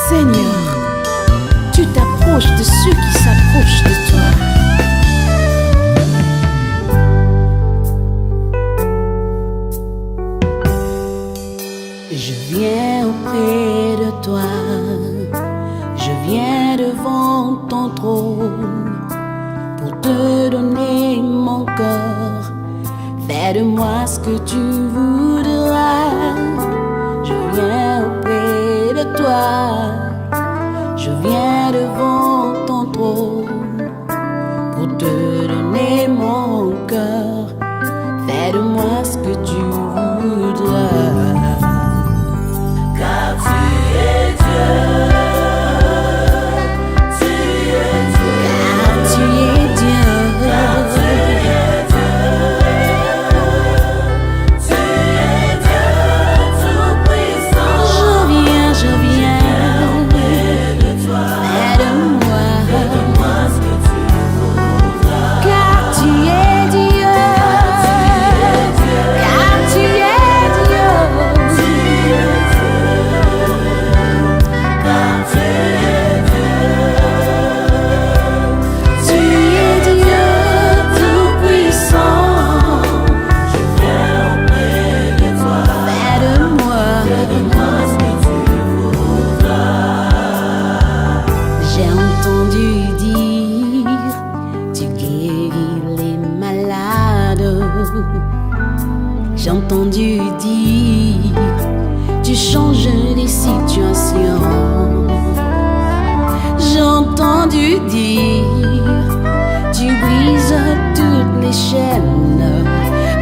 Seigneur, tu t'approches de ceux qui s'approchent de toi. Je viens auprès de toi, je viens devant ton trône pour te donner mon cœur. Fais de moi ce que tu voudras. Je viens auprès de toi, je viens devant ton trône pour te donner mon cœur. Fais de moi ce que tu voudras. Car tu es Dieu, tu es Dieu, Car tu es Dieu, car tu es Dieu, tu es Dieu tout-puissant. je viens Auprès de toi, près de moi. fais-moi ce que tu voudras. Car tu es Dieu, car tu es Dieu, Tu es Dieu, car tu es Dieu, tu es Dieu tout-puissant. je viens auprès de toi, Près de moi, fais-moi ce que tu voudras. j'ai entendu dire, tu guéris les malades. J'ai entendu dire, tu changes les situations. J'ai entendu dire, tu brises toutes les chaînes.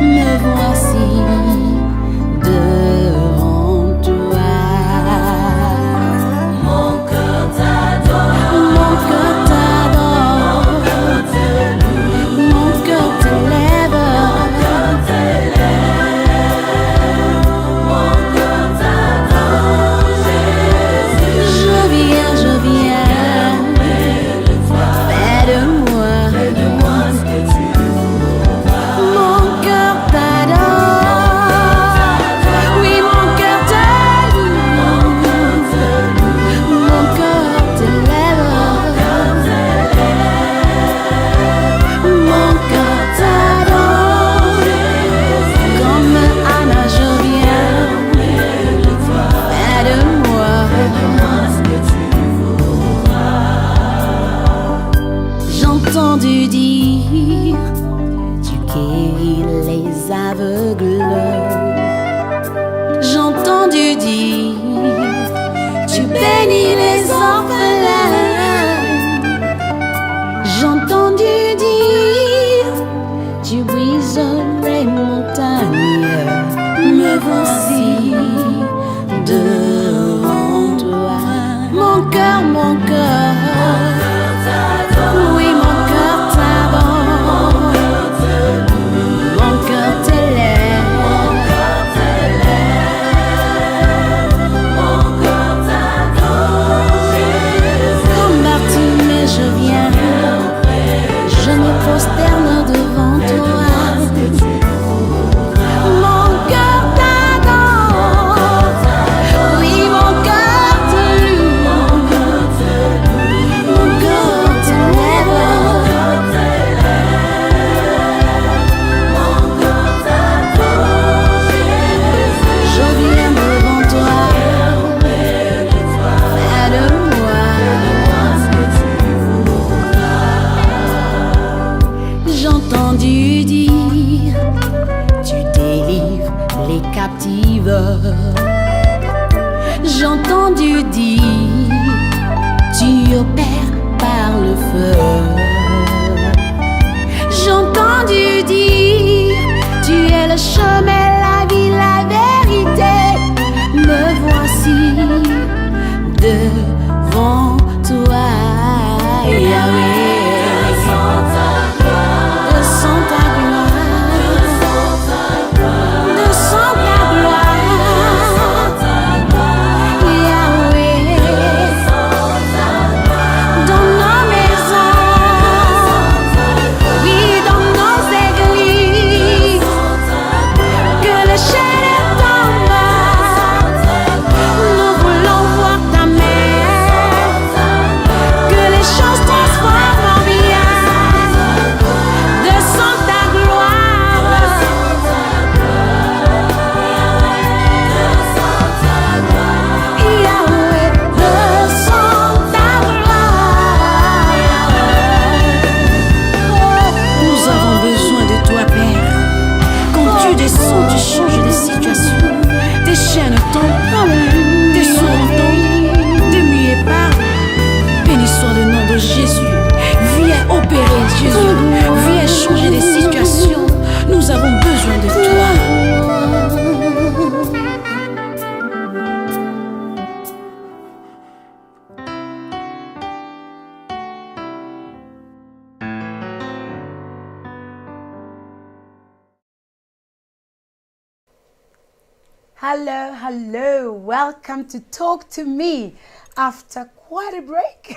Me voici devant toi. Mon cœur t'adore, Mon cœur t'adore, mon cœur t'élève. mon cœur t'adore, Jésus. Je viens Auprès de toi, près de moi. fais-moi ce que tu voudras. Mon cœur t'adore, oui mon cœur te loue, mon cœur t'élève, mon cœur t'adore. Comme Anna, je viens près de moi. Fais-moi ce que tu voudras. J'ai entendu dire, tu guéris les aveugles. J'ai entendu dire, tu bénis les orphelins. J'ai entendu dire, tu brises les montagnes. Me voici devant toi. Mon cœur, oui mon cœur t'adore, mon cœur t'élève. Comme Bartimée, je viens, je me prosterne devant toi. Mon cœur t'adore, oui mon cœur te loue, mon cœur t'élève. Je viens devant toi, près de moi. J'ai entendu dire, tu délivres les captives. J'ai entendu dire, tu opères par le feu. J'ai entendu dire, tu es le chemin, la vie, la vérité. Me voici devant toi, Yahweh. Descends ta gloire, descends ta gloire, Yahweh. Dans nos maisons, T'es sourd d'entendre, t'es muet par. Béni soit le nom de Jésus. Viens opérer, Jésus. Viens changer les situations. Nous avons besoin de toi. Hello, hello. Welcome to Talk to Me after quite a break.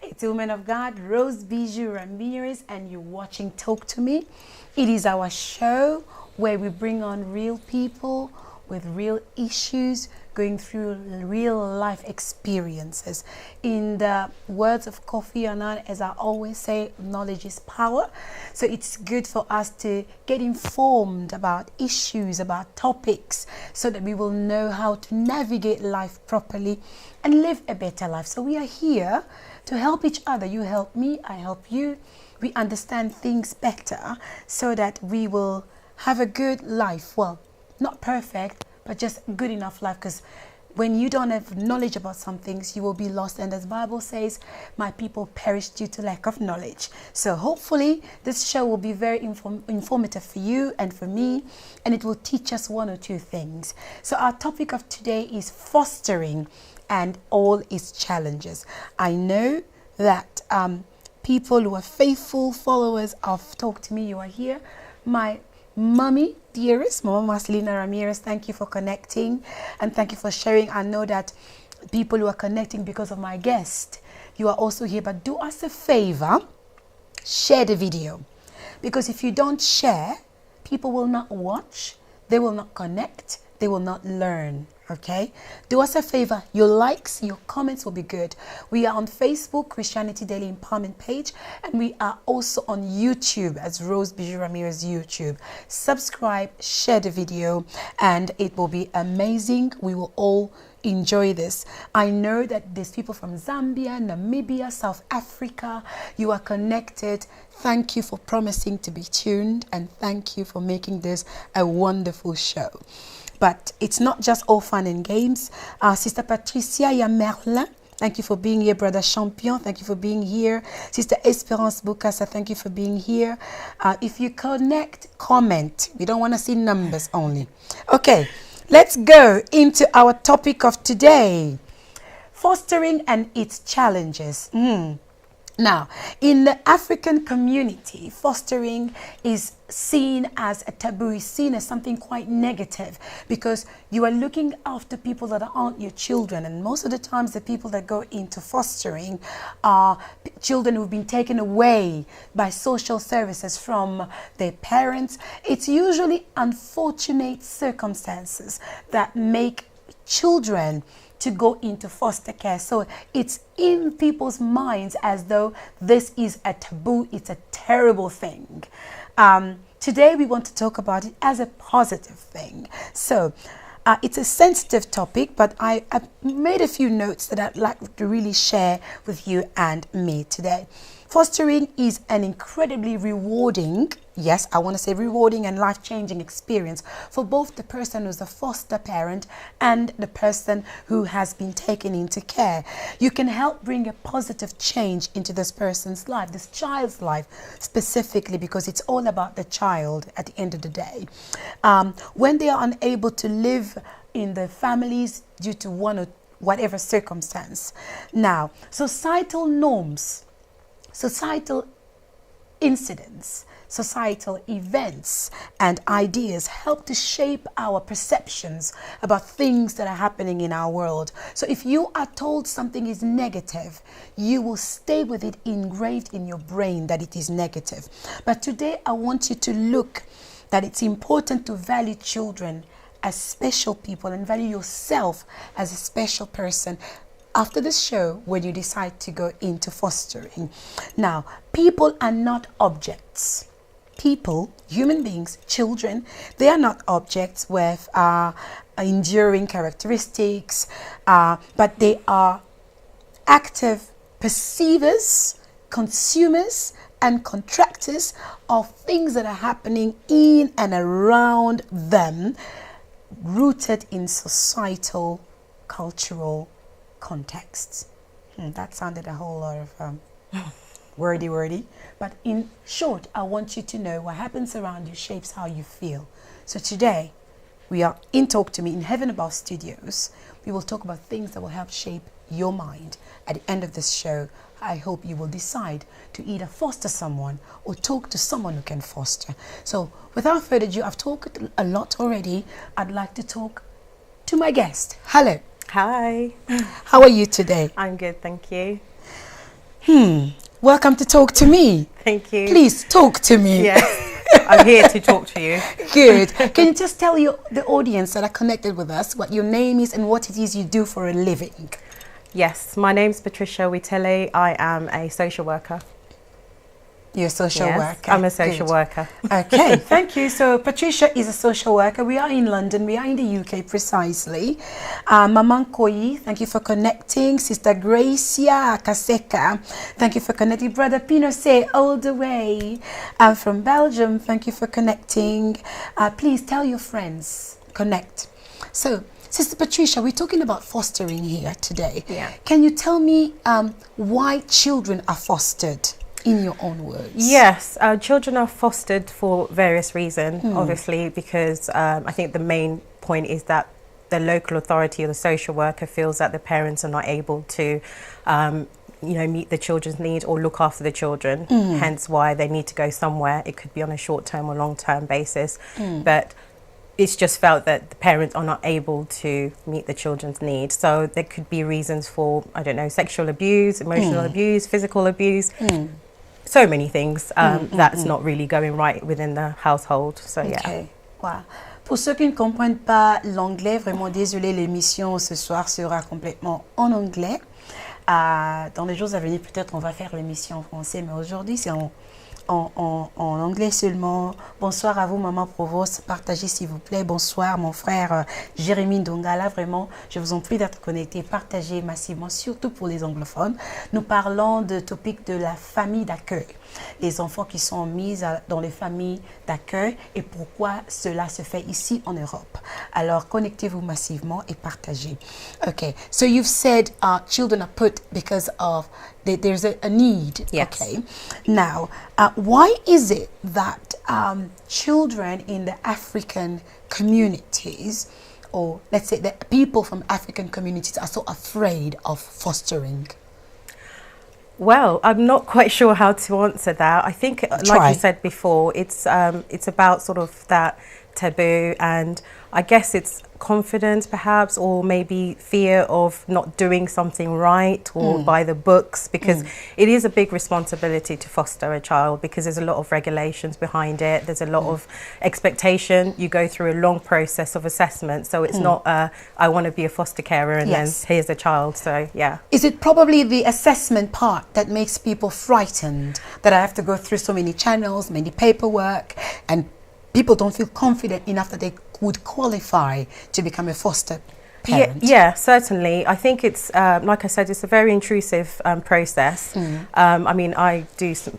It's a woman of God, Bijoux Ramires, and you're watching Talk to Me. It is our show where we bring on real people with real issues, going through real life experiences. In the words of Kofi Annan, as I always say, knowledge is power. So it's good for us to get informed about issues, about topics, so that we will know how to navigate life properly and live a better life. So we are here to help each other. You help me, I help you. We understand things better so that we will have a good life. Well, not perfect, but just good enough life, because when you don't have knowledge about some things, you will be lost. And as the Bible says, my people perish due to lack of knowledge. So hopefully this show will be very informative for you and for me, and it will teach us one or two things. So our topic of today is fostering and all its challenges. I know that people who are faithful followers of Talk to Me, you are here. My mommy, dearest, Mama Marcelina Ramires, thank you for connecting and thank you for sharing. I know that people who are connecting because of my guest, you are also here, but do us a favor, share the video, because if you don't share, people will not watch, they will not connect, they will not learn. Okay, do us a favor, your likes, your comments will be good. We are on Facebook, Christianity Daily Empowerment page, and we are also on YouTube as Bijoux Ramires YouTube. Subscribe, share the video, and it will be amazing. We will all enjoy this. I know that there's people from Zambia, Namibia, South Africa. You are connected. Thank you for promising to be tuned, and thank you for making this a wonderful show. But it's not just all fun and games. Sister PATRICIA Merlin, thank you for being here. Brother Champion, thank you for being here. Sister Esperance Bukasa, thank you for being here. If you connect, comment. We don't want to see numbers only. Okay, let's go into our topic of today. Fostering and its challenges. Now, in the African community, fostering is seen as a taboo, is seen as something quite negative, because you are looking after people that aren't your children. And most of the times the people that go into fostering are children who've been taken away by social services from their parents. It's usually unfortunate circumstances that make children to go into foster care. So it's in people's minds as though this is a taboo, it's a terrible thing. Today we want to talk about it as a positive thing. So it's a sensitive topic, but I made a few notes that I'd like to really share with you and me today. Fostering is an incredibly rewarding, yes, I want to say rewarding and life-changing experience for both the person who's a foster parent and the person who has been taken into care. You can help bring a positive change into this person's life, this child's life specifically, because it's all about the child at the end of the day. When they are unable to live in their families due to one or whatever circumstance. Now, societal norms, societal incidents, societal events and ideas help to shape our perceptions about things that are happening in our world. So if you are told something is negative, you will stay with it engraved in your brain that it is negative. But today I want you to look that it's important to value children as special people and value yourself as a special person after this show when you decide to go into fostering. Now, people are not objects. People, human beings, children, they are not objects with enduring characteristics, but they are active perceivers, consumers, and contractors of things that are happening in and around them rooted in societal, cultural contexts. That sounded a whole lot of wordy. But in short, I want you to know what happens around you shapes how you feel. So today, we are in Talk to Me in Heaven Above Studios. We will talk about things that will help shape your mind. At the end of this show, I hope you will decide to either foster someone or talk to someone who can foster. So without further ado, I've talked a lot already. I'd like to talk to my guest. Hello. Hi. How are you today? I'm good, thank you. Welcome to Talk to Me. Thank you. Please talk to me. Yes, I'm here to talk to you. Good. Can you just tell the audience that are connected with us what your name is and what it is you do for a living? Yes, my name's PATRICIA WITELE. I am a social worker. You're a social worker. I'm a social worker. Okay, thank you. So Patricia is a social worker. We are in London. We are in the UK precisely. Maman Koyi, thank you for connecting. Sister Gracia Kaseka, thank you for connecting. Brother Pinochet, all the way from Belgium, thank you for connecting. Please tell your friends, connect. So, Sister Patricia, we're talking about fostering here today. Yeah. Can you tell me why children are fostered? In your own words. Yes, children are fostered for various reasons, obviously, because I think the main point is that the local authority or the social worker feels that the parents are not able to meet the children's needs or look after the children, hence why they need to go somewhere. It could be on a short-term or long-term basis, but it's just felt that the parents are not able to meet the children's needs. So there could be reasons for, I don't know, sexual abuse, emotional abuse, physical abuse, so many things that's not really going right within the household. So yeah. Okay. Wow. Pour ceux qui ne comprennent pas l'anglais, vraiment désolé, l'émission ce soir sera complètement en anglais. Dans les jours à venir, peut-être on va faire l'émission en français, mais aujourd'hui c'est en anglais seulement. Bonsoir à vous, Maman Provost. Partagez s'il vous plaît. Bonsoir, mon frère Jérémy Ndongala. Vraiment, je vous en prie d'être connectés. Partagez massivement, surtout pour les anglophones. Nous parlons de topic de la famille d'accueil. Les enfants qui sont mis dans les familles d'accueil et pourquoi cela se fait ici en Europe. Alors, connectez-vous massivement et partagez. Okay, so you've said children are put because of there's a need. Yes. Okay. Now, why is it that children in the African communities, or let's say that people from African communities, are so afraid of fostering? Well, I'm not quite sure how to answer that. I think, like you said before, it's about sort of that taboo, and I guess it's confidence perhaps, or maybe fear of not doing something right or by the books, because it is a big responsibility to foster a child, because there's a lot of regulations behind it, there's a lot of expectation, you go through a long process of assessment, so it's not I want to be a foster carer and then here's a child. So yeah. Is it probably the assessment part that makes people frightened, that I have to go through so many channels, many paperwork, and people don't feel confident enough that they would qualify to become a foster parent? Yeah, certainly. I think it's, like I said, it's a very intrusive process. I mean, I do some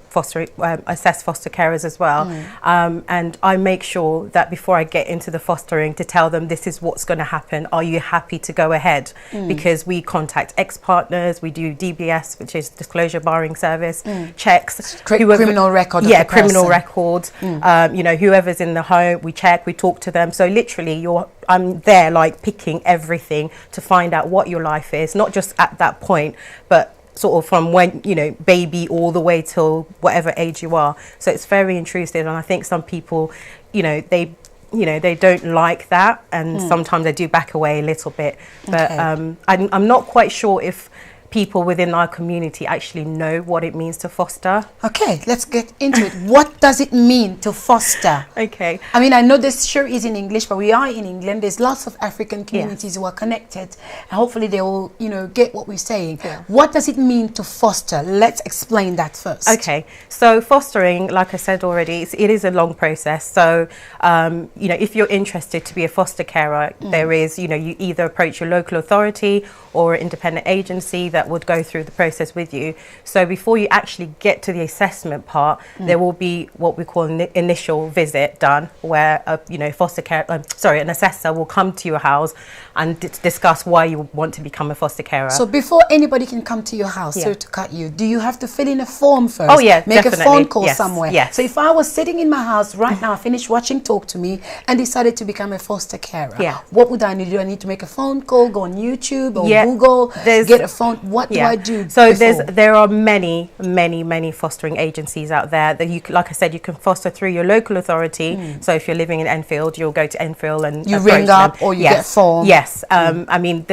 assess foster carers as well. And I make sure that before I get into the fostering, to tell them this is what's going to happen. Are you happy to go ahead? Because we contact ex-partners, we do DBS, which is Disclosure Barring Service, checks. Criminal record of yeah, the person. Criminal records. You know, whoever's in the home, we check, we talk to them. So literally, I'm there like picking everything to find out what your life is, not just at that point, but sort of from when, you know, baby all the way till whatever age you are. So it's very intrusive, and I think some people, they don't like that, and sometimes they do back away a little bit. But I'm not quite sure if people within our community actually know what it means to foster. Okay, let's get into it. What does it mean to foster? Okay. I mean, I know this show is in English, but we are in England. There's lots of African communities who are connected, and hopefully they will, get what we're saying. Yeah. What does it mean to foster? Let's explain that first. Okay, so fostering, like I said already, it is a long process. So, if you're interested to be a foster carer, there is, you either approach your local authority, or an independent agency that would go through the process with you. So before you actually get to the assessment part, there will be what we call an initial visit done, where an assessor will come to your house and discuss why you want to become a foster carer. So before anybody can come to your house, sorry to cut you, do you have to fill in a form first? Oh yeah, make definitely. a phone call Yes, somewhere. yes. So if I was sitting in my house right now, I finished watching Talk to Me, and decided to become a foster carer, what would I need to do? I need to make a phone call, go on YouTube or Google, get a phone. What do I do? So there are many fostering agencies out there that you, like I said, you can foster through your local authority. So if you're living in Enfield, you'll go to Enfield and you ring up or you get a form. Yes, I mean,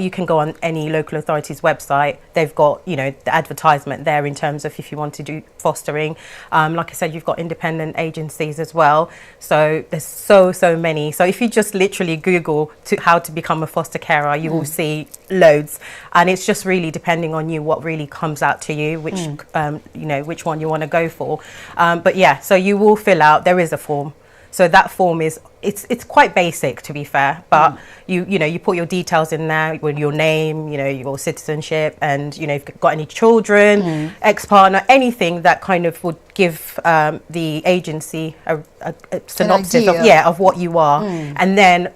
you can go on any local authority's website. They've got, you know, the advertisement there in terms of if you want to do fostering. Like I said, you've got independent agencies as well. So there's so many. So if you just literally Google how to become a foster carer, you will see loads. And it's just really depending on you what really comes out to you, which which one you want to go for. But yeah, so you will fill out. There is a form. So that form is, it's quite basic, to be fair, but you put your details in there with your name, you know, your citizenship, and you know, if you've got any children, ex-partner, anything that kind of would give the agency a synopsis of what you are. And then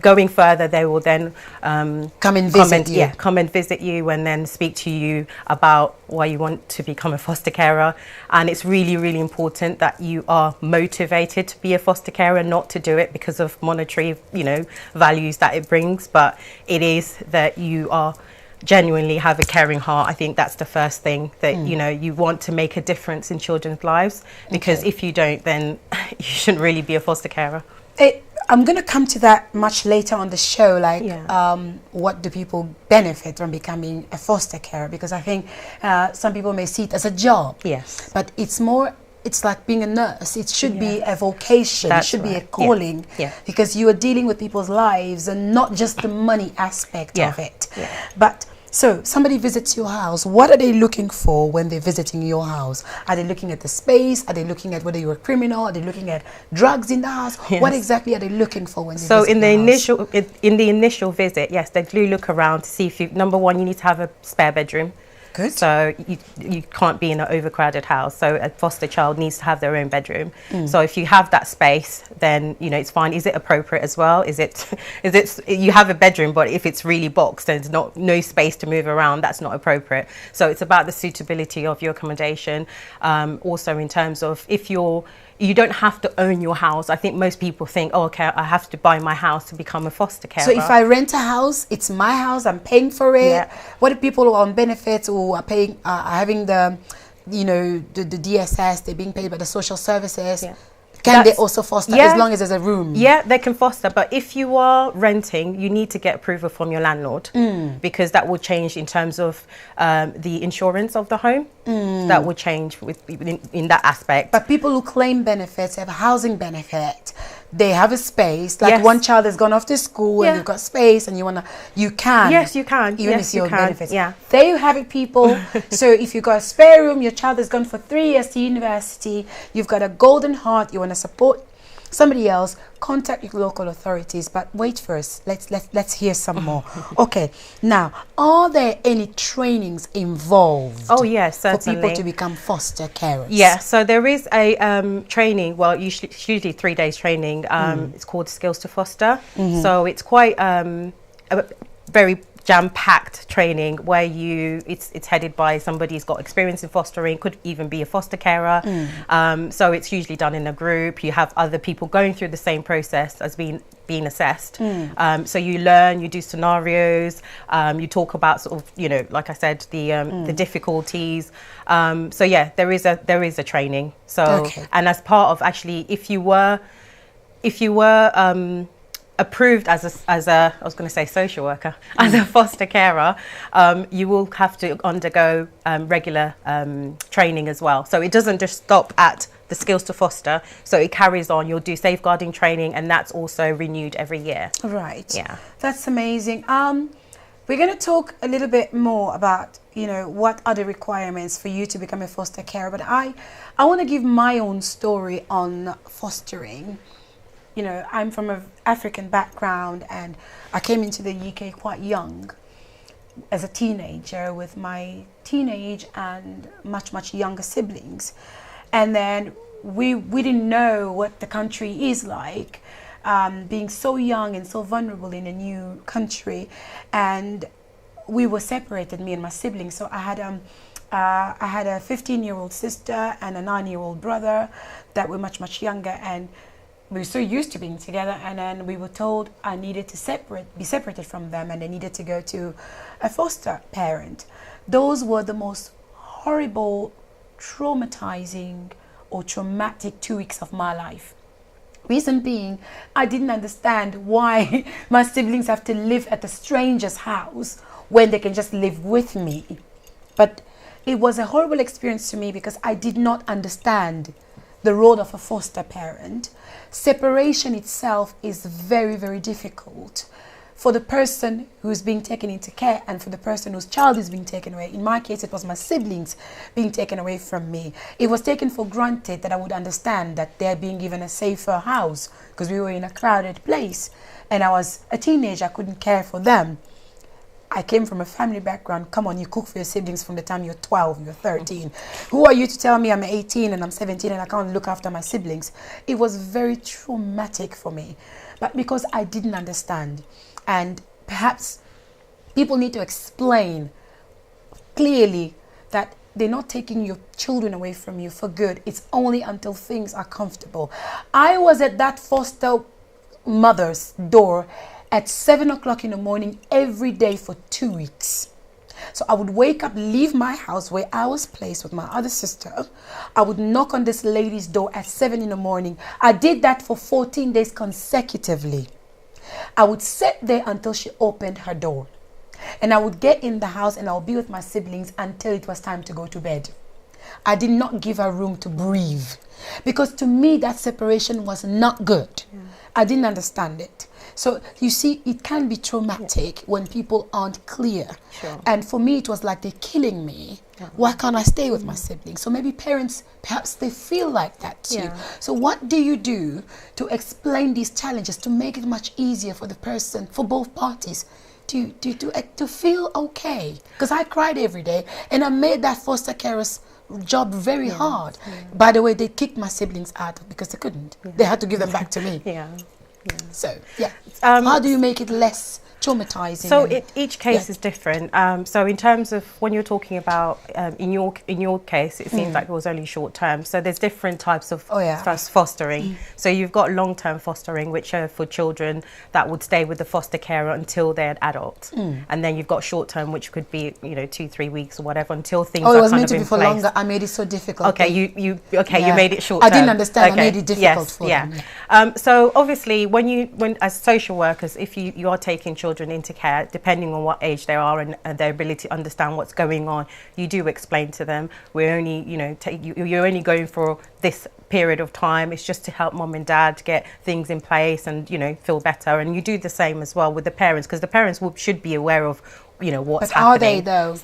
going further, they will then come and visit you and then speak to you about why you want to become a foster carer. And it's really important that you are motivated to be a foster carer, not to do it because of monetary, you know, values that it brings, but it is that you are genuinely have a caring heart. I think that's the first thing, that you know, you want to make a difference in children's lives, because if you don't, then you shouldn't really be a foster carer. I'm going to come to that much later on the show, like what do people benefit from becoming a foster carer, because I think some people may see it as a job, but it's like being a nurse. It should be a vocation. It should be a calling, because you are dealing with people's lives and not just the money aspect of it. But so somebody visits your house. What are they looking for when they're visiting your house? Are they looking at the space? Are they looking at whether you're a criminal? Are they looking at drugs in the house? What exactly are they looking for when they visit in the your initial house? in the initial visit, yes, they do look around to see if you, number one, you need to have a spare bedroom. Good. So you can't be in an overcrowded house. So a foster child needs to have their own bedroom. So if you have that space, then you know it's fine. Is it appropriate as well? Is it you have a bedroom, but if it's really boxed and there's no space to move around, that's not appropriate. So it's about the suitability of your accommodation. Also in terms of if you don't have to own your house. I think most people think, oh, okay, I have to buy my house to become a foster carer. So if I rent a house, it's my house, I'm paying for it. What are people who are on benefits or are paying, having the, you know, the DSS, they're being paid by the social services? Can they also foster as long as there's a room? Yeah, they can foster. But if you are renting, you need to get approval from your landlord, because that will change in terms of the insurance of the home. That will change in that aspect. But people who claim benefits have a housing benefit. They have a space. Like one child has gone off to school and you've got space and you can. Yes, you can. Even if you're on benefits. Yeah. There you have it, people. So if you've got a spare room, your child has gone for 3 years to university, you've got a golden heart, you want to support somebody else, contact your local authorities. But wait first, let's hear some more. Okay, now, are there any trainings involved? Oh yes, certainly. For people to become foster carers? Yeah, so there is a training, well usually 3 days training. It's called Skills to Foster. So it's quite a very jam-packed training where it's headed by somebody who's got experience in fostering, could even be a foster carer. So it's usually done in a group. You have other people going through the same process as being assessed. So you learn, you do scenarios, you talk about sort of, you know, like I said, the difficulties. So yeah, there is a training. So and as part of, actually, if you were approved as a I was going to say social worker, as a foster carer, you will have to undergo regular training as well. So it doesn't just stop at the Skills to Foster, so it carries on. You'll do safeguarding training, and that's also renewed every year. Right. Yeah. That's amazing. We're going to talk a little bit more about, you know, what are the requirements for you to become a foster carer, but I want to give my own story on fostering. you know, I'm from an African background, and I came into the UK quite young as a teenager with my teenage and much younger siblings. And then we didn't know what the country is like, being so young and so vulnerable in a new country. And we were separated, me and my siblings. So I had a 15-year-old sister and a 9-year-old brother that were much younger, and we were so used to being together. And then we were told I needed to be separated from them, and I needed to go to a foster parent. Those were the most horrible, traumatizing or traumatic 2 weeks of my life. Reason being, I didn't understand why my siblings have to live at a stranger's house when they can just live with me. But it was a horrible experience to me because I did not understand the role of a foster parent. Separation itself is very difficult for the person who's being taken into care and for the person whose child is being taken away. In my case, it was my siblings being taken away from me. It was taken for granted that I would understand that they're being given a safer house because we were in a crowded place and I was a teenager. I couldn't care for them. I came from a family background. Come on, you cook for your siblings from the time you're 12, you're 13. Who are you to tell me I'm 18 and I'm 17 and I can't look after my siblings? It was very traumatic for me, but because I didn't understand. And perhaps people need to explain clearly that they're not taking your children away from you for good. It's only until things are comfortable. I was at that foster mother's door at 7 o'clock in the morning every day for 2 weeks. So I would wake up, leave my house where I was placed with my other sister. I would knock on this lady's door at 7 in the morning. I did that for 14 days consecutively. I would sit there until she opened her door. And I would get in the house and I would be with my siblings until it was time to go to bed. I did not give her room to breathe because to me that separation was not good. I didn't understand it. So you see, it can be traumatic when people aren't clear. Sure. And for me, it was like they're killing me. Why can't I stay with my siblings? So maybe parents, perhaps they feel like that too. So what do you do to explain these challenges to make it much easier for the person, for both parties, to feel okay? Because I cried every day and I made that foster carer's job very hard. By the way, they kicked my siblings out because they couldn't. They had to give them back to me. So how do you make it less traumatizing? So each case is different. So in terms of when you're talking about in your case, it seems like it was only short term. So there's different types of fostering. So you've got long-term fostering, which are for children that would stay with the foster carer until they're an adult, and then you've got short-term, which could be 2-3 weeks or whatever until things are it was kind meant of to be for place. longer. I made it so difficult. Okay, you made it short. I didn't understand. I made it difficult for them. So obviously, when as social workers, if you are taking children into care, depending on what age they are and their ability to understand what's going on, you do explain to them, we're only you're only going for this period of time. It's just to help mom and dad get things in place and feel better. And you do the same as well with the parents, because the parents should be aware of what's happening. Are they though?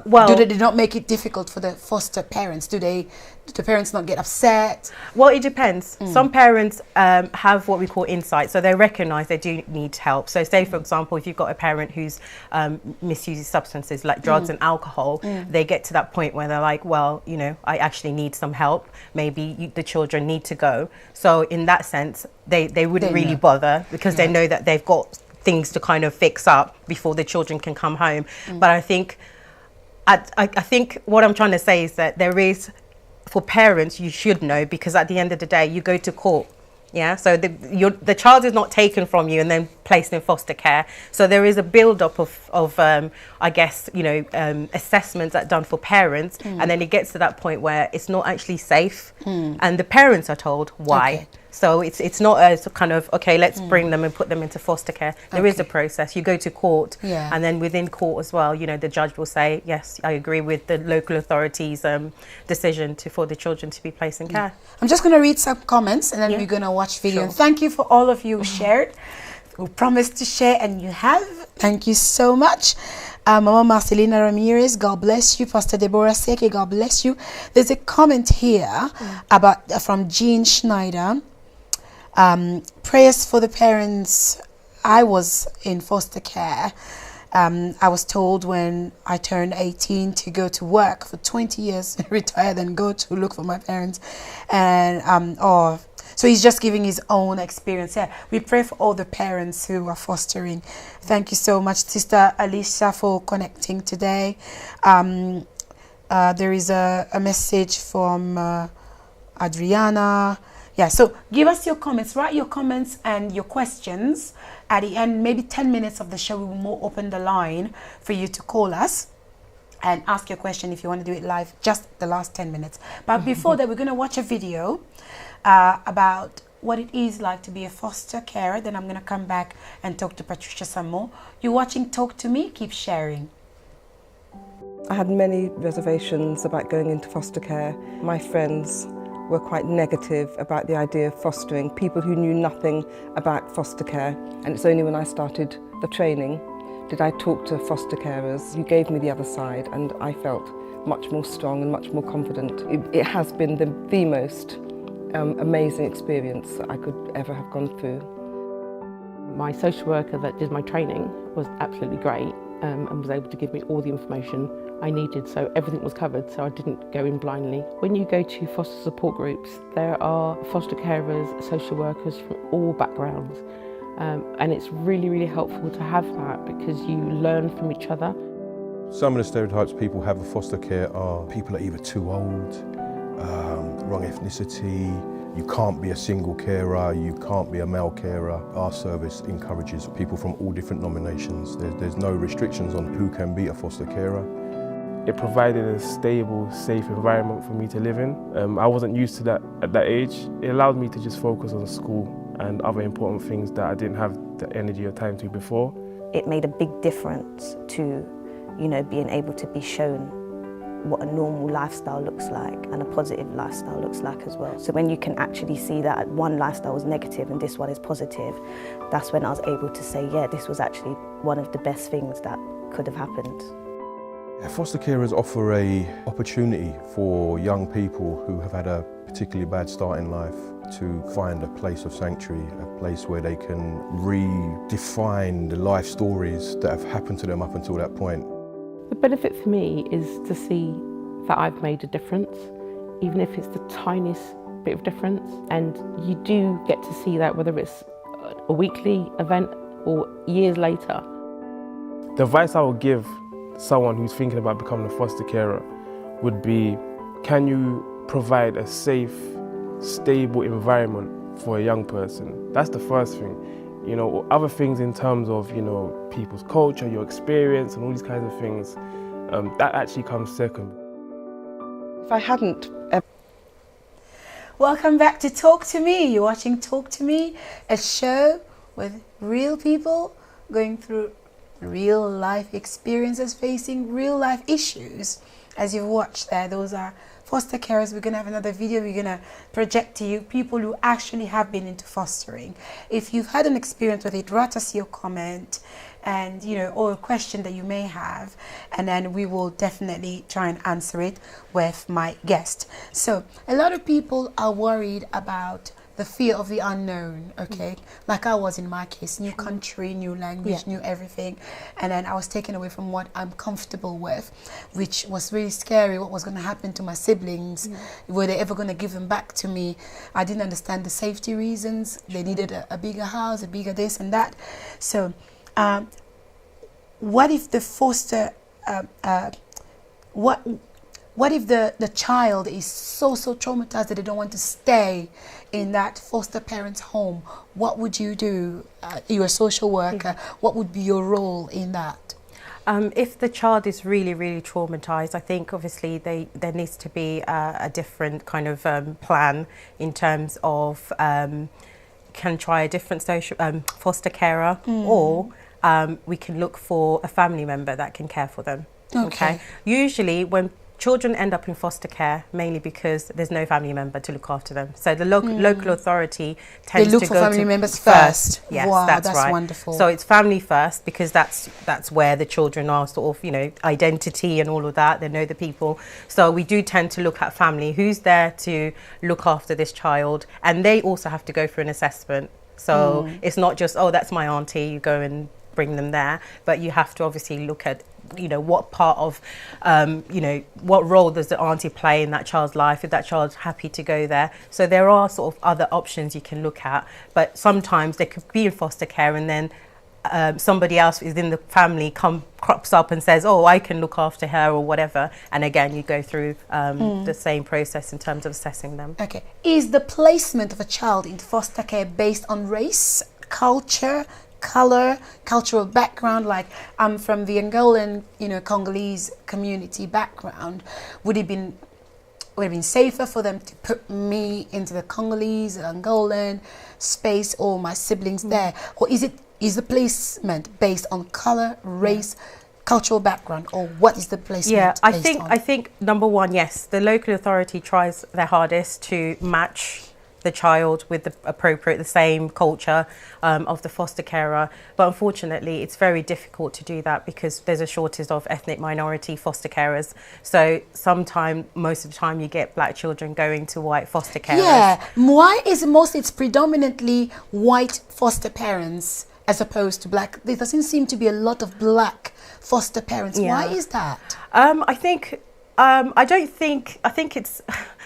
Well, do they not make it difficult for the foster parents? Do the parents not get upset? Well, it depends. Some parents have what we call insight, so they recognize they do need help. So say, for example, if you've got a parent who's misuses substances like drugs and alcohol, they get to that point where they're like, well, I actually need some help. Maybe the children need to go. So in that sense, they wouldn't really bother because they know that they've got things to kind of fix up before the children can come home. But I think what I'm trying to say is that there is, for parents, you should know, because at the end of the day, you go to court. So the child is not taken from you and then placed in foster care. So there is a build-up of assessments that are done for parents, and then it gets to that point where it's not actually safe, and the parents are told why. So it's not a kind of, okay, let's bring them and put them into foster care. There is a process. You go to court, and then within court as well, the judge will say, yes, I agree with the local authorities' decision for the children to be placed in care. I'm just going to read some comments and then we're going to watch video. Sure. And thank you for all of you who shared, who promised to share, and you have. Thank you so much. Mama Marcelina Ramires, God bless you. Pastor Deborah Seke, God bless you. There's a comment here from Jean Schneider. Prayers for the parents. I was in foster care. I was told when I turned 18 to go to work for 20 years, retire, then go to look for my parents. And so he's just giving his own experience. Yeah, we pray for all the parents who are fostering. Thank you so much, Sister Alicia, for connecting today. There is a message from Adriana. Yeah, so give us your comments, write your comments and your questions. At the end, maybe 10 minutes of the show, we will more open the line for you to call us and ask your question if you want to do it live, just the last 10 minutes. But before that, we're going to watch a video about what it is like to be a foster carer. Then I'm going to come back and talk to Patricia some more. You're watching Talk to Me. Keep sharing. I had many reservations about going into foster care. My friends were quite negative about the idea of fostering, people who knew nothing about foster care. And it's only when I started the training did I talk to foster carers who gave me the other side, and I felt much more strong and much more confident. It has been the most amazing experience that I could ever have gone through. My social worker that did my training was absolutely great and was able to give me all the information I needed, so everything was covered, so I didn't go in blindly. When you go to foster support groups, there are foster carers, social workers from all backgrounds, and it's really, really helpful to have that because you learn from each other. Some of the stereotypes people have of foster care are people are either too old, wrong ethnicity, you can't be a single carer, you can't be a male carer. Our service encourages people from all different nominations. There's no restrictions on who can be a foster carer. It provided a stable, safe environment for me to live in. I wasn't used to that at that age. It allowed me to just focus on school and other important things that I didn't have the energy or time to before. It made a big difference to, being able to be shown what a normal lifestyle looks like and a positive lifestyle looks like as well. So when you can actually see that one lifestyle was negative and this one is positive, that's when I was able to say, yeah, this was actually one of the best things that could have happened. Foster carers offer an opportunity for young people who have had a particularly bad start in life to find a place of sanctuary, a place where they can redefine the life stories that have happened to them up until that point. The benefit for me is to see that I've made a difference, even if it's the tiniest bit of difference. And you do get to see that whether it's a weekly event or years later. The advice I would give someone who's thinking about becoming a foster carer would be, can you provide a safe, stable environment for a young person? That's the first thing. Other things in terms of, people's culture, your experience and all these kinds of things, that actually comes second. If I hadn't ever... Welcome back to Talk to Me. You're watching Talk to Me, a show with real people going through real life experiences, facing real life issues. As you've watched there, those are foster carers. We're going to have another video we're going to project to you, people who actually have been into fostering. If you've had an experience with it, write us your comment and or a question that you may have, and then we will definitely try and answer it with my guest. So a lot of people are worried about the fear of the unknown, okay? Like I was in my case, new country, new language, new everything. And then I was taken away from what I'm comfortable with, which was really scary. What was going to happen to my siblings? Were they ever going to give them back to me? I didn't understand the safety reasons. They needed a bigger house, a bigger this and that. So what if the foster, what if the child is so traumatized that they don't want to stay in that foster parent's home? What would you do? You're a social worker. What would be your role in that? If the child is really, really traumatized, I think obviously there needs to be a different kind of plan in terms of can try a different social foster carer, or we can look for a family member that can care for them. Okay. Usually when children end up in foster care mainly because there's no family member to look after them. So the local authority tends They look to for go family to members first. Yes, Wow, that's that's right. wonderful. So it's family first because that's where the children are sort of, identity and all of that. They know the people. So we do tend to look at family, who's there to look after this child, and they also have to go through an assessment. So it's not just, oh, that's my auntie, you go and bring them there, but you have to obviously look at what part of what role does the auntie play in that child's life, if that child's happy to go there. So there are sort of other options you can look at, but sometimes they could be in foster care and then somebody else within the family crops up and says, oh, I can look after her or whatever, and again you go through the same process in terms of assessing them. Okay, is the placement of a child in foster care based on race, culture, color, cultural background? Like, I'm from the Angolan, Congolese community background. Would it have been safer for them to put me into the Congolese, Angolan space, or my siblings there? Or is the placement based on color, race, cultural background, or what is the placement? Yeah, I think number one, yes, the local authority tries their hardest to match the child with the same culture of the foster carer, but unfortunately it's very difficult to do that because there's a shortage of ethnic minority foster carers. So most of the time you get black children going to white foster carers. Yeah, why is it's predominantly white foster parents as opposed to black? There doesn't seem to be a lot of black foster parents. Yeah. Why is that? I think it's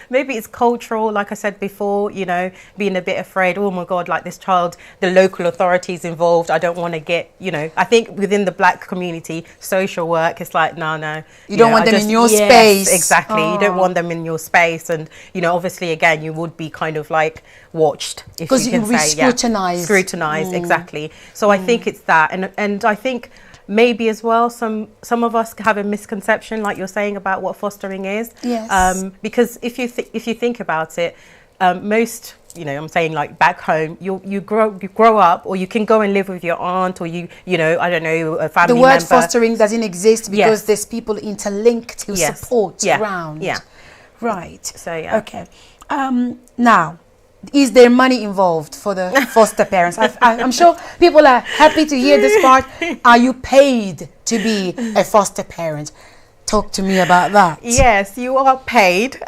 maybe it's cultural, like I said before, being a bit afraid, oh my God, like this child, the local authorities involved, I don't want to get, I think within the black community, social work, it's like, no. You don't want them in your space. Exactly. You don't want them in your space. And, obviously, again, you would be kind of like watched, if you can say. Because you would be scrutinized. Scrutinized, exactly. So I think it's that. And I think maybe as well, some of us have a misconception, like you're saying, about what fostering is. Yes. Because if you think about it, most, I'm saying like back home, you grow up, or you can go and live with your aunt, or I don't know, a family member. The word fostering doesn't exist because there's people interlinked to support around. Yeah. Right. So yeah. Okay. Now, is there money involved for the foster parents? I'm sure people are happy to hear this part. Are you paid to be a foster parent? Talk to me about that. Yes, you are paid.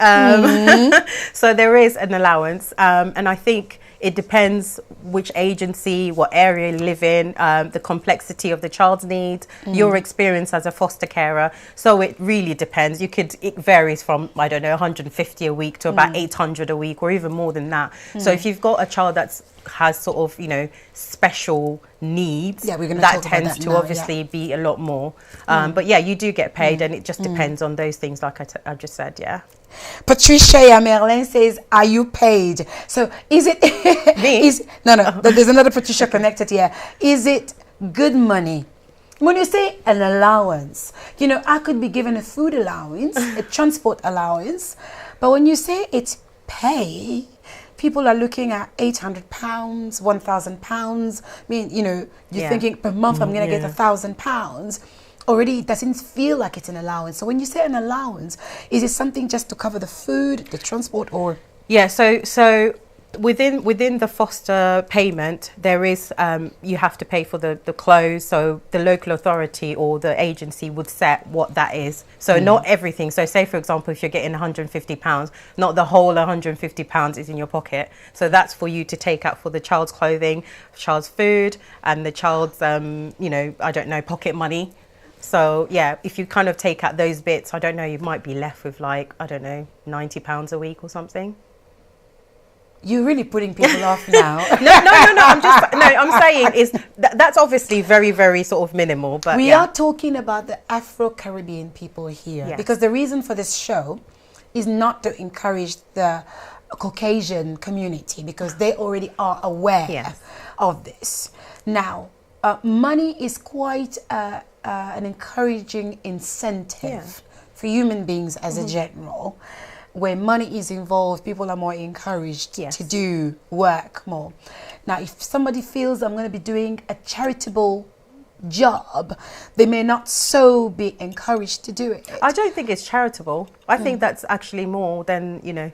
So there is an allowance. And I think it depends which agency, what area you live in, the complexity of the child's needs, your experience as a foster carer. So it really depends. It varies from, 150 a week to about 800 a week, or even more than that. So if you've got a child that has sort of, special needs, that tends to obviously be a lot more. But yeah, you do get paid, and it just depends on those things, like I just said, yeah. Patricia Merlin says, are you paid? So is it me? No, there's another Patricia connected here. Is it good money? When you say an allowance, I could be given a food allowance, a transport allowance, but when you say it's pay, people are looking at £800, £1,000. I mean, you're thinking per month I'm going to get £1,000. Already it doesn't feel like it's an allowance. So when you say an allowance, is it something just to cover the food, the transport, or? Yeah, so within the foster payment, there is, you have to pay for the clothes. So the local authority or the agency would set what that is. So not everything. So say, for example, if you're getting £150, not the whole £150 is in your pocket. So that's for you to take out for the child's clothing, child's food, and the child's, pocket money. So yeah, if you kind of take out those bits, you might be left with like, £90 a week or something. You're really putting people off now. No. I'm saying that's obviously very, very sort of minimal. But we are talking about the Afro-Caribbean people here, because the reason for this show is not to encourage the Caucasian community, because they already are aware of this. Now, money is quite an encouraging incentive for human beings as a general. Where money is involved, people are more encouraged to do work more. Now, if somebody feels I'm going to be doing a charitable job, they may not so be encouraged to do it. I don't think it's charitable. I think that's actually more than, you know,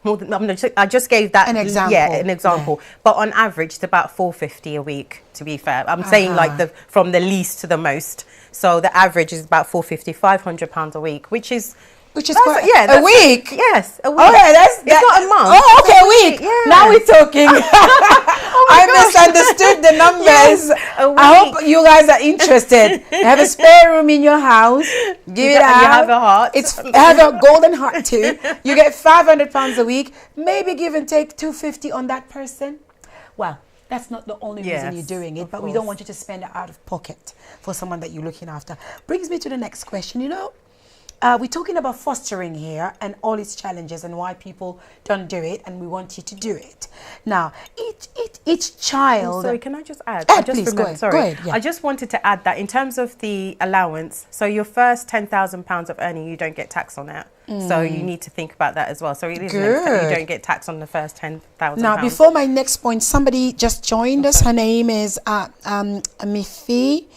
more than, I just gave that an example. Yeah, an example. Yeah. But on average, it's about $450 a week, to be fair. I'm saying like from the least to the most. So the average is about $450, £500 a week, which is quite a week. Yes, a week. Oh, yeah, it's not a month. Oh, okay, a week. Yeah. Now we're talking. I misunderstood the numbers. Yes, I hope you guys are interested. You have a spare room in your house. Give it out. You have a heart. Have a golden heart too. You get £500 a week. Maybe give and take $250 on that person. Well, that's not the only reason you're doing it, but we don't want you to spend it out of pocket for someone that you're looking after. Brings me to the next question. You know, we're talking about fostering here and all its challenges and why people don't do it, and we want you to do it. Now, each child... Oh, sorry, can I just add? Please, go ahead. Go ahead, yeah. I just wanted to add that in terms of the allowance, so your first £10,000 of earning, you don't get tax on it. So you need to think about that as well. So it is you don't get tax on the first £10,000. Now, before my next point, somebody just joined us. Her name is Mifi.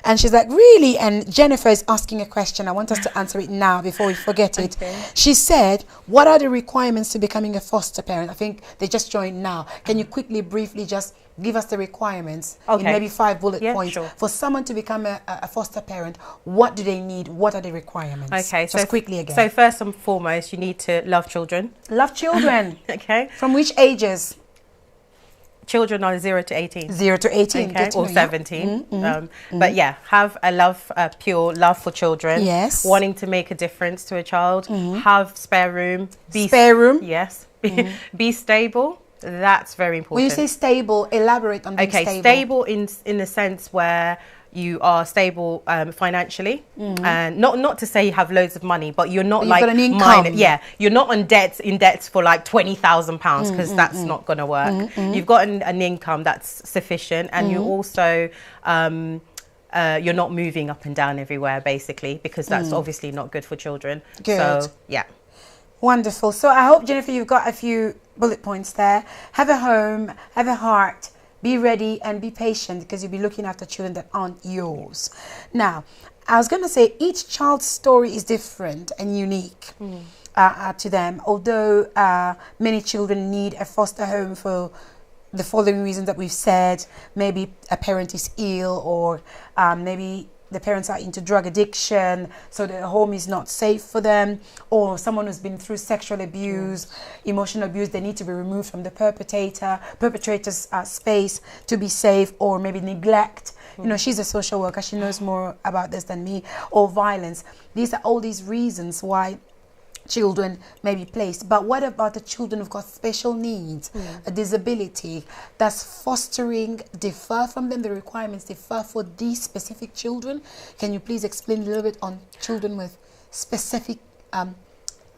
And she's like, really? And Jennifer is asking a question. I want us to answer it now before we forget it. Okay. She said, what are the requirements to becoming a foster parent? I think they just joined now. Can you quickly, briefly just give us the requirements in maybe 5 bullet points? Sure. For someone to become a foster parent, what do they need? What are the requirements? Okay, just quickly again. So first and foremost, you need to love children. Love children. Okay. From which ages? Children are 0 to 18. 0 to 18. Okay, or 17. But yeah, have a pure love for children. Yes. Wanting to make a difference to a child. Have spare room. Spare room? Yes. Be stable. That's very important. When you say stable, elaborate on being stable. Okay, stable in the sense where you are stable financially, and not to say you have loads of money, but you're not like got an income. You're not in debts for like £20,000 because that's not going to work. You've got an income that's sufficient, and you also you're not moving up and down everywhere basically, because that's obviously not good for children. Good. So yeah. Wonderful. So I hope, Jennifer, you've got a few bullet points there. Have a home, have a heart. Be ready and be patient, because you'll be looking after children that aren't yours. Now, I was going to say each child's story is different and unique to them. Although many children need a foster home for the following reasons that we've said. Maybe a parent is ill, or maybe the parents are into drug addiction, so the home is not safe for them, or someone who's been through sexual abuse, emotional abuse, they need to be removed from the perpetrator's space to be safe, or maybe neglect. You know, she's a social worker, she knows more about this than me, or violence. These are all these reasons why children may be placed. But what about the children who've got special needs, a disability? Does fostering differ from them? The requirements differ for these specific children? Can you please explain a little bit on children with specific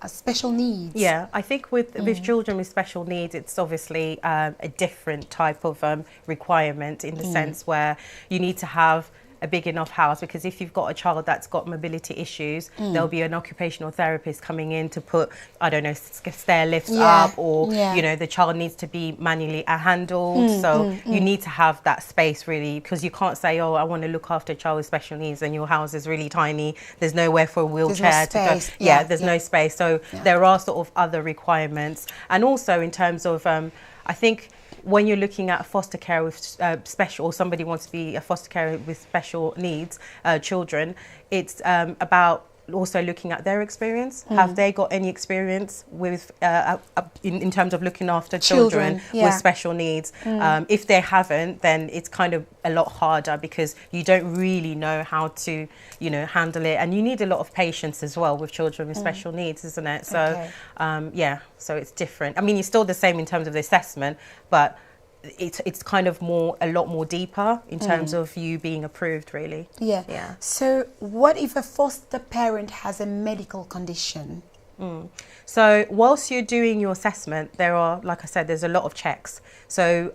special needs? Yeah, I think with children with special needs, it's obviously a different type of requirement, in the sense where you need to have a big enough house, because if you've got a child that's got mobility issues, there'll be an occupational therapist coming in to put, I don't know, stair lifts up, or you know, the child needs to be manually handled. So you need to have that space really, because you can't say, oh, I want to look after a child with special needs, and your house is really tiny, there's nowhere for a wheelchair to go. There's no space. So there are sort of other requirements. And also in terms of I think when you're looking at foster care with special, or somebody wants to be a foster carer with special needs children, it's about also looking at their experience. Have they got any experience with in terms of looking after children with special needs? If they haven't, then it's kind of a lot harder, because you don't really know how to, you know, handle it, and you need a lot of patience as well with children with special needs, isn't it? So yeah, so it's different. I mean, it's still the same in terms of the assessment, but it's kind of a lot more deeper in terms of you being approved, really. Yeah. So what if a foster parent has a medical condition? So whilst you're doing your assessment, there are, like I said, there's a lot of checks. So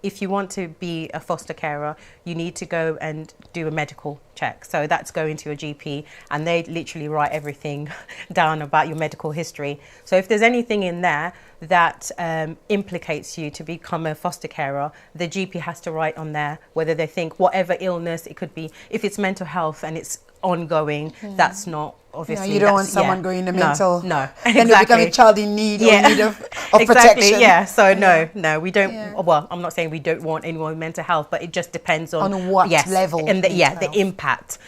if you want to be a foster carer, you need to go and do a medical check. So that's going to your GP, and they literally write everything down about your medical history. So if there's anything in there, that implicates you to become a foster carer, the GP has to write on there whether they think whatever illness it could be, if it's mental health and it's ongoing, that's not obviously. No, you don't want someone going into mental. No, then they become a child in need or need of exactly, protection. Yeah. So no, we don't. Well, I'm not saying we don't want anyone with mental health, but it just depends on what level and the impact.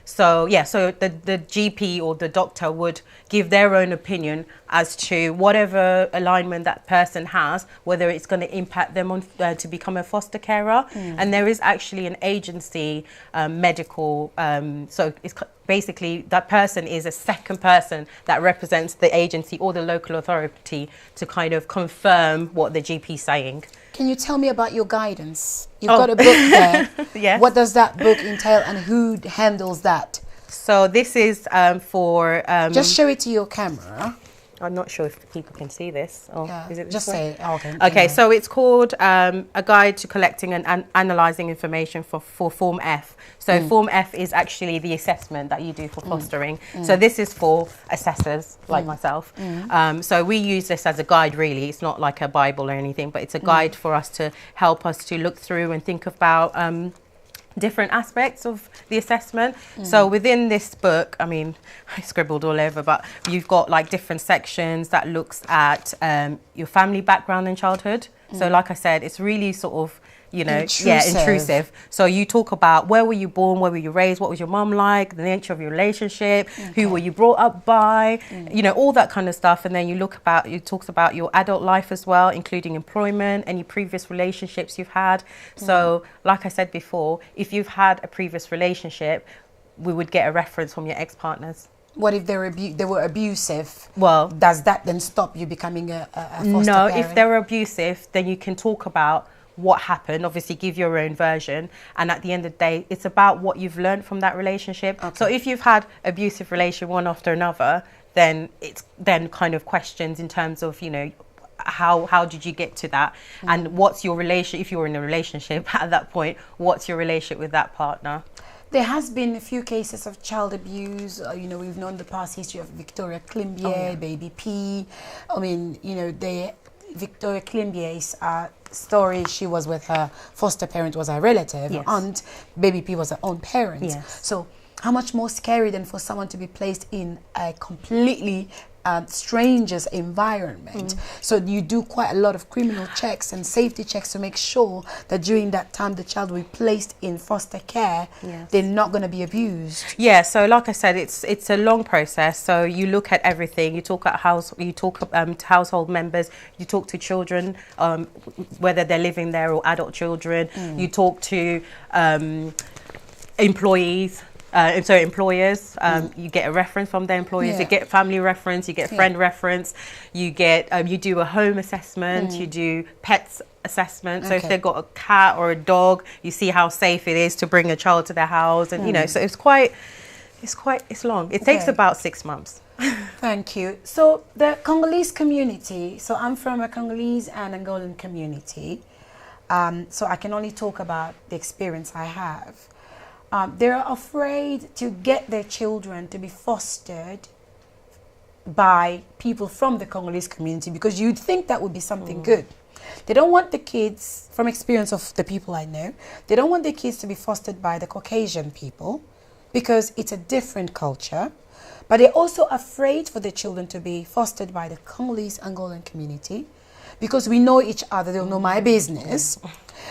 So the GP or the doctor would give their own opinion as to whatever alignment that person has, whether it's going to impact them on to become a foster carer. And there is actually an agency, medical. So it's basically that person is a second person that represents the agency or the local authority to kind of confirm what the GP is saying. Can you tell me about your guidance? You've got a book there. Yes. What does that book entail and who handles that? So this is for... just show it to your camera. I'm not sure if people can see this. Or is it just say it. Oh, okay. Okay, anyway. So it's called A Guide to Collecting and Analysing Information for Form F. So Form F is actually the assessment that you do for fostering. So this is for assessors like myself. So we use this as a guide, really. It's not like a Bible or anything, but it's a guide for us to help us to look through and think about different aspects of the assessment. So within this book, I mean, I scribbled all over, but you've got like different sections that looks at your family background and childhood. So like I said, it's really sort of, you know, intrusive. So you talk about where were you born, where were you raised, what was your mum like, the nature of your relationship, who were you brought up by, you know, all that kind of stuff. And then you talks about your adult life as well, including employment, any previous relationships you've had. So like I said before, if you've had a previous relationship, we would get a reference from your ex-partners. What if they were abusive? Well, does that then stop you becoming a foster No, parent? if they're abusive, then you can talk about what happened, obviously give your own version, and at the end of the day it's about what you've learned from that relationship. So if you've had abusive relation one after another, then it's then kind of questions in terms of, you know, how did you get to that, and what's your relation, if you were in a relationship at that point, what's your relationship with that partner. There has been a few cases of child abuse. You know, we've known the past history of Victoria Klimbier, Baby P. I mean, you know, Victoria Klimbier's story, she was with her foster parent, was her relative, her aunt. Baby P was her own parent. So how much more scary than for someone to be placed in a completely stranger's environment. So you do quite a lot of criminal checks and safety checks to make sure that during that time the child will be placed in foster care, they're not going to be abused. Yeah, so like I said, it's a long process. So you look at everything. You talk at to household members, you talk to children, whether they're living there or adult children. You talk to employees. Employers, you get a reference from their employers, you get family reference, you get friend reference, you get, you do a home assessment, you do pets assessment. So if they've got a cat or a dog, you see how safe it is to bring a child to their house. And, you know, so it's long. It takes about 6 months. Thank you. So the Congolese community, so I'm from a Congolese and Angolan community. So I can only talk about the experience I have. They're afraid to get their children to be fostered by people from the Congolese community because you'd think that would be something good. They don't want the kids, from experience of the people I know, they don't want their kids to be fostered by the Caucasian people because it's a different culture. But they're also afraid for their children to be fostered by the Congolese Angolan community because we know each other, they'll know my business.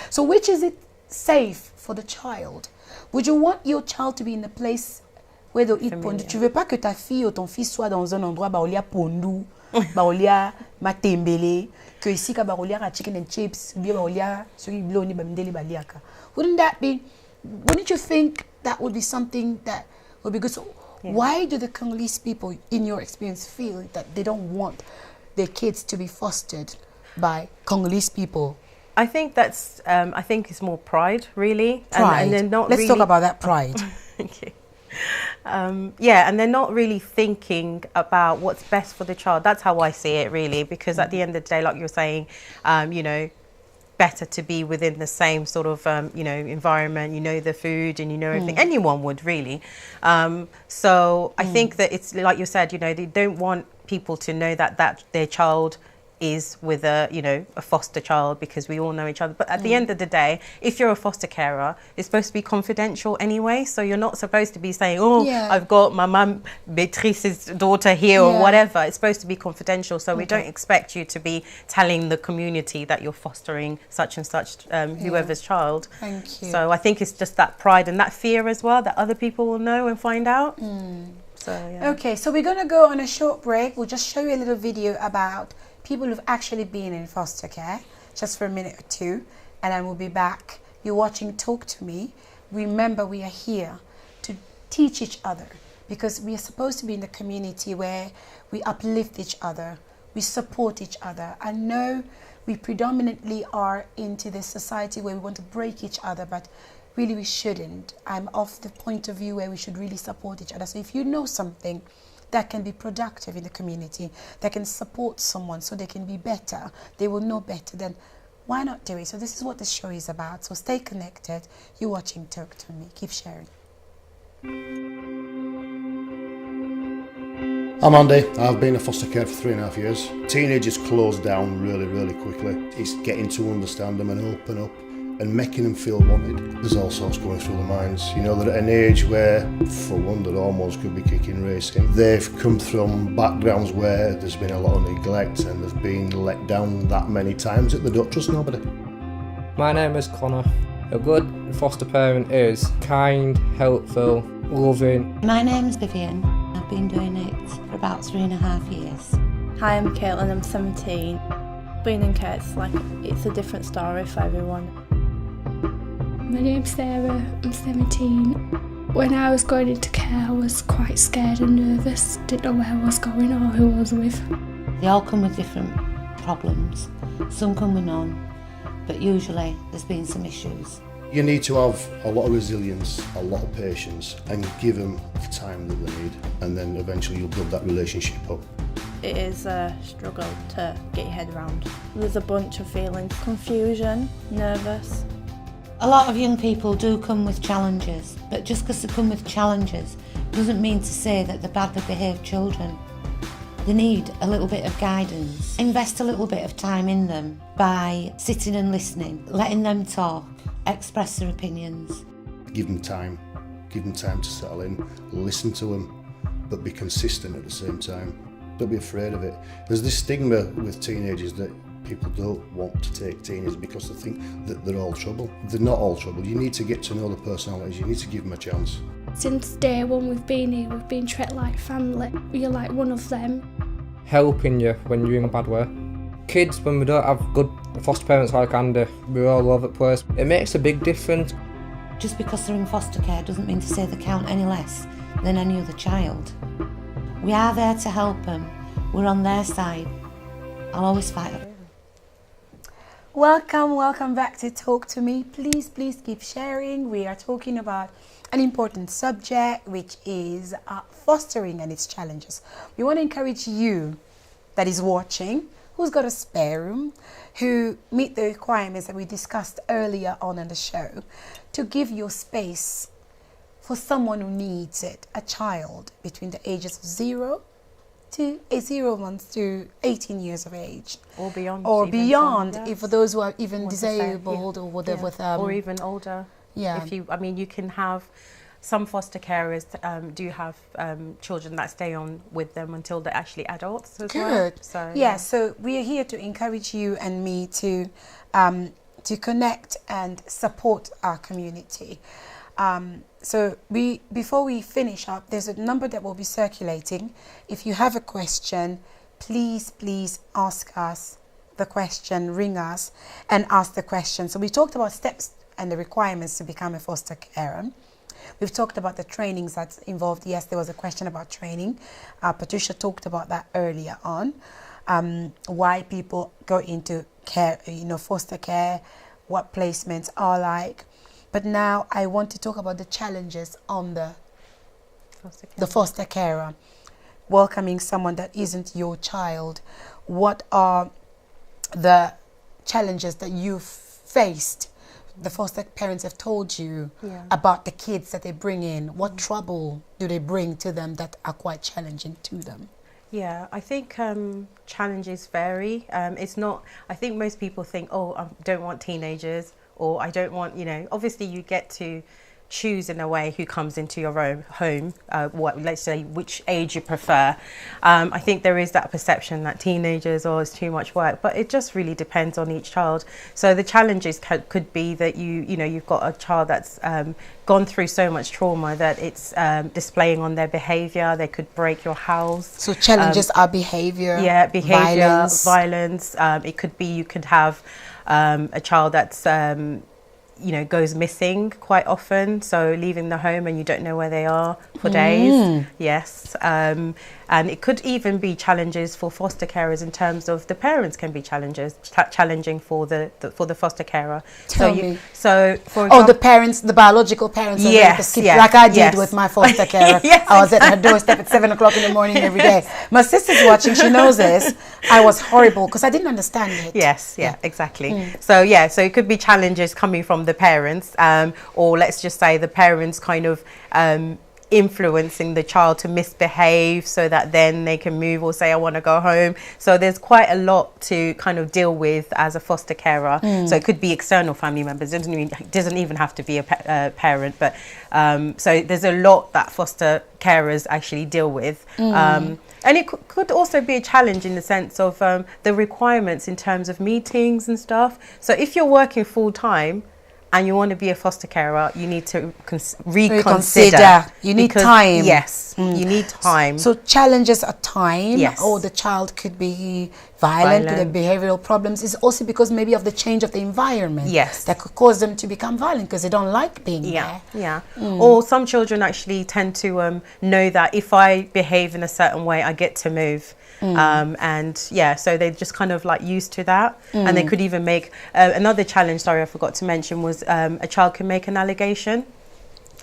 So which is it safe for the child? Would you want your child to be in a place where they'll eat pondu? Tu veux pas que ta fille ou ton fils soit dans un endroit où il y a pondu, où il y a matembele, que ici ka il y a chicken and chips, bien il y a suri bloni bamdeli baliaka. Wouldn't you think that would be something that would be good? So why do the Congolese people, in your experience, feel that they don't want their kids to be fostered by Congolese people? I think that's, I think it's more pride, really. Pride. And they're not Let's talk about that pride. Thank you. Yeah, and they're not really thinking about what's best for the child. That's how I see it, really, because at the end of the day, like you're saying, you know, better to be within the same sort of, you know, environment, you know, the food and you know everything. Anyone would, really. So I think that it's, like you said, you know, they don't want people to know that their child is with a foster child, because we all know each other. But at the end of the day, if you're a foster carer, it's supposed to be confidential anyway. So you're not supposed to be saying, oh, I've got my mum Beatrice's daughter here or whatever. It's supposed to be confidential. So we don't expect you to be telling the community that you're fostering such and such whoever's child. Thank you. So I think it's just that pride and that fear as well, that other people will know and find out. So, Okay, so we're going to go on a short break. We'll just show you a little video about people who've actually been in foster care, just for a minute or two, and then we'll be back. You're watching Talk to Me. Remember, we are here to teach each other, because we are supposed to be in the community where we uplift each other, we support each other. I know we predominantly are into this society where we want to break each other, but really we shouldn't. I'm of the point of view where we should really support each other. So if you know something that can be productive in the community, that can support someone so they can be better, they will know better, then why not do it? So this is what this show is about. So stay connected. You're watching Talk to Me. Keep sharing. I'm Andy. I've been a foster care for 3.5 years. Teenagers close down really, really quickly. It's getting to understand them and open up and making them feel wanted. There's all sorts going through their minds. You know, they're at an age where, for one, their hormones could be kicking racing. They've come from backgrounds where there's been a lot of neglect and they've been let down that many times that they don't trust nobody. My name is Connor. A good foster parent is kind, helpful, loving. My name's Vivian. I've been doing it for about 3.5 years. Hi, I'm Caitlin, I'm 17. Being in care, it's a different story for everyone. My name's Sarah, I'm 17. When I was going into care, I was quite scared and nervous, didn't know where I was going or who I was with. They all come with different problems. Some come with none, but usually there's been some issues. You need to have a lot of resilience, a lot of patience, and give them the time that they need, and then eventually you'll build that relationship up. It is a struggle to get your head around. There's a bunch of feelings: confusion, nervous. A lot of young people do come with challenges, but just because they come with challenges doesn't mean to say that they're badly behaved children. They need a little bit of guidance. Invest a little bit of time in them by sitting and listening, letting them talk, express their opinions. Give them time to settle in, listen to them, but be consistent at the same time. Don't be afraid of it. There's this stigma with teenagers that people don't want to take teenagers because they think that they're all trouble. They're not all trouble. You need to get to know the personalities. You need to give them a chance. Since day one we've been here, we've been treated like family. You're like one of them. Helping you when you're in a bad way. Kids, when we don't have good foster parents like Andy, we're all over the place. It makes a big difference. Just because they're in foster care doesn't mean to say they count any less than any other child. We are there to help them. We're on their side. I'll always fight them. Welcome back to Talk to Me. Please keep sharing. We are talking about an important subject, which is fostering and its challenges. We want to encourage you that is watching, who's got a spare room, who meet the requirements that we discussed earlier on in the show, to give your space for someone who needs it, a child between the ages of 0 months to 18 years of age, or beyond, if for those who are even disabled or whatever, or even older. You can have some foster carers do have children that stay on with them until they're actually adults as well. So we are here to encourage you and me to connect and support our community. So before we finish up, there's a number that will be circulating. If you have a question, please ask us the question, ring us and ask the question. So we talked about steps and the requirements to become a foster carer. We've talked about the trainings that's involved. Yes, there was a question about training. Patricia talked about that earlier on. Why people go into care, foster care, what placements are like. But now I want to talk about the challenges on the foster carer, welcoming someone that isn't your child. What are the challenges that you've faced? The foster parents have told you about the kids that they bring in. What trouble do they bring to them that are quite challenging to them? Yeah, I think challenges vary. It's not, I think most people think, oh, I don't want teenagers, or I don't want, you know, obviously you get to choose in a way who comes into your own home, let's say which age you prefer. I think there is that perception that teenagers, oh, it's too much work, but it just really depends on each child. So the challenges could be that you've got a child that's gone through so much trauma that it's displaying on their behavior. They could break your house. So challenges are behavior. Yeah, behavior, violence. It could be you could have a child that's goes missing quite often, so leaving the home and you don't know where they are for days. Yes. And it could even be challenges for foster carers in terms of the parents can be challenging for the foster carer. Tell me. So for example, the parents, the biological parents, yes, like I did with my foster carer. Yes, I was at her doorstep at 7 o'clock in the morning every day. My sister's watching; she knows this. I was horrible because I didn't understand it. Yes, yeah, exactly. So it could be challenges coming from the parents, or let's just say the parents kind of influencing the child to misbehave so that then they can move or say I want to go home. So there's quite a lot to kind of deal with as a foster carer. So it could be external family members, it doesn't even have to be a parent, but so there's a lot that foster carers actually deal with. And it could also be a challenge in the sense of the requirements in terms of meetings and stuff. So if you're working full time and you want to be a foster carer, you need to reconsider. You need time. Yes, you need time. So challenges are time. Yes. Or the child could be violent, could have behavioral problems. It's also because maybe of the change of the environment. Yes. That could cause them to become violent because they don't like being there. Yeah. Or some children actually tend to know that if I behave in a certain way, I get to move. So they're just kind of like used to that. And they could even make another challenge, sorry, I forgot to mention, was a child can make an allegation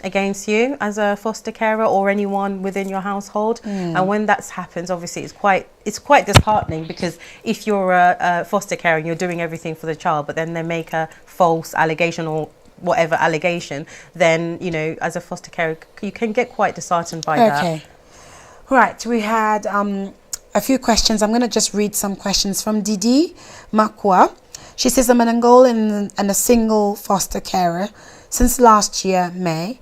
against you as a foster carer or anyone within your household. And when that happens, obviously it's quite disheartening, because if you're a foster carer and you're doing everything for the child, but then they make a false allegation or whatever allegation, then as a foster carer you can get quite disheartened by that. Okay, right, we had a few questions. I'm going to just read some questions from Didi Makwa. She says, I'm an Angolan and a single foster carer since last year, May.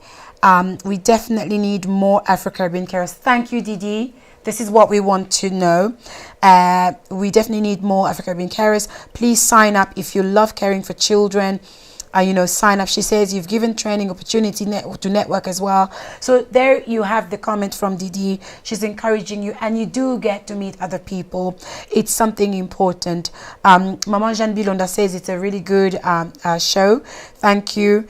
We definitely need more Afro-Caribbean carers. Thank you, Didi. This is what we want to know. We definitely need more Afro-Caribbean carers. Please sign up if you love caring for children. Sign up. She says you've given training opportunity to network as well. So there you have the comment from Didi. She's encouraging you, and you do get to meet other people. It's something important. Maman Jeanne Bilonda says it's a really good show. Thank you.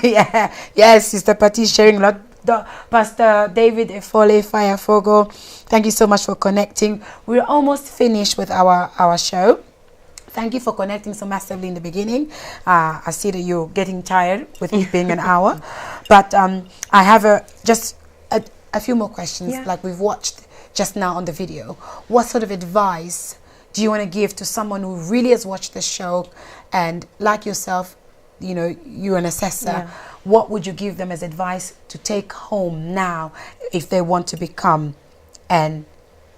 Yes, Sister Patty sharing a lot. Pastor David Efole Firefogo, thank you so much for connecting. We're almost finished with our show. Thank you for connecting so massively in the beginning. I see that you're getting tired with it being an hour. But I have just a few more questions, like we've watched just now on the video. What sort of advice do you want to give to someone who really has watched the show and, like yourself, you're an assessor? What would you give them as advice to take home now if they want to become an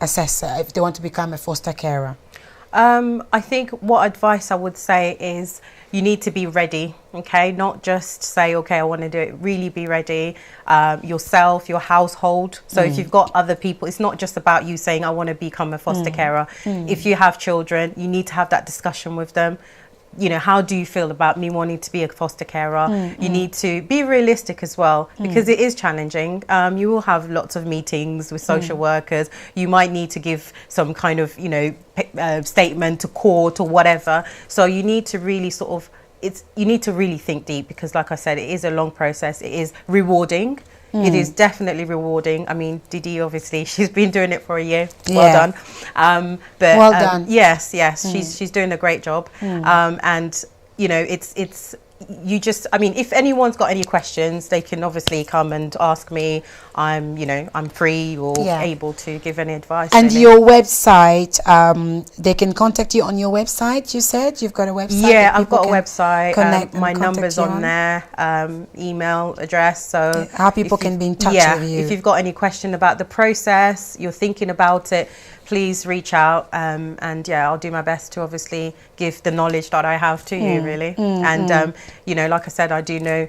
assessor, if they want to become a foster carer? I think what advice I would say is you need to be ready, okay? Not just say, okay, I want to do it. Really be ready, yourself, your household. So if you've got other people, it's not just about you saying, I want to become a foster carer. If you have children, you need to have that discussion with them. How do you feel about me wanting to be a foster carer? You need to be realistic as well, because it is challenging. You will have lots of meetings with social workers. You might need to give some kind of, statement to court or whatever. So you need to really you need to really think deep, because like I said, it is a long process. It is rewarding. It is definitely rewarding. I mean, Didi, obviously, she's been doing it for a year. Well done. But well done. Yes, she's doing a great job. And it's you just, I mean, if anyone's got any questions, they can obviously come and ask me. I'm, you know, I'm free or able to give any advice. And your website, they can contact you on your website, you said? You've got a website? Yeah, I've got a website. My number's on you there, email address. So how people can be in touch with you. If you've got any question about the process, you're thinking about it, please reach out. And yeah, I'll do my best to obviously give the knowledge that I have to you, really. And, you know, like I said, I do know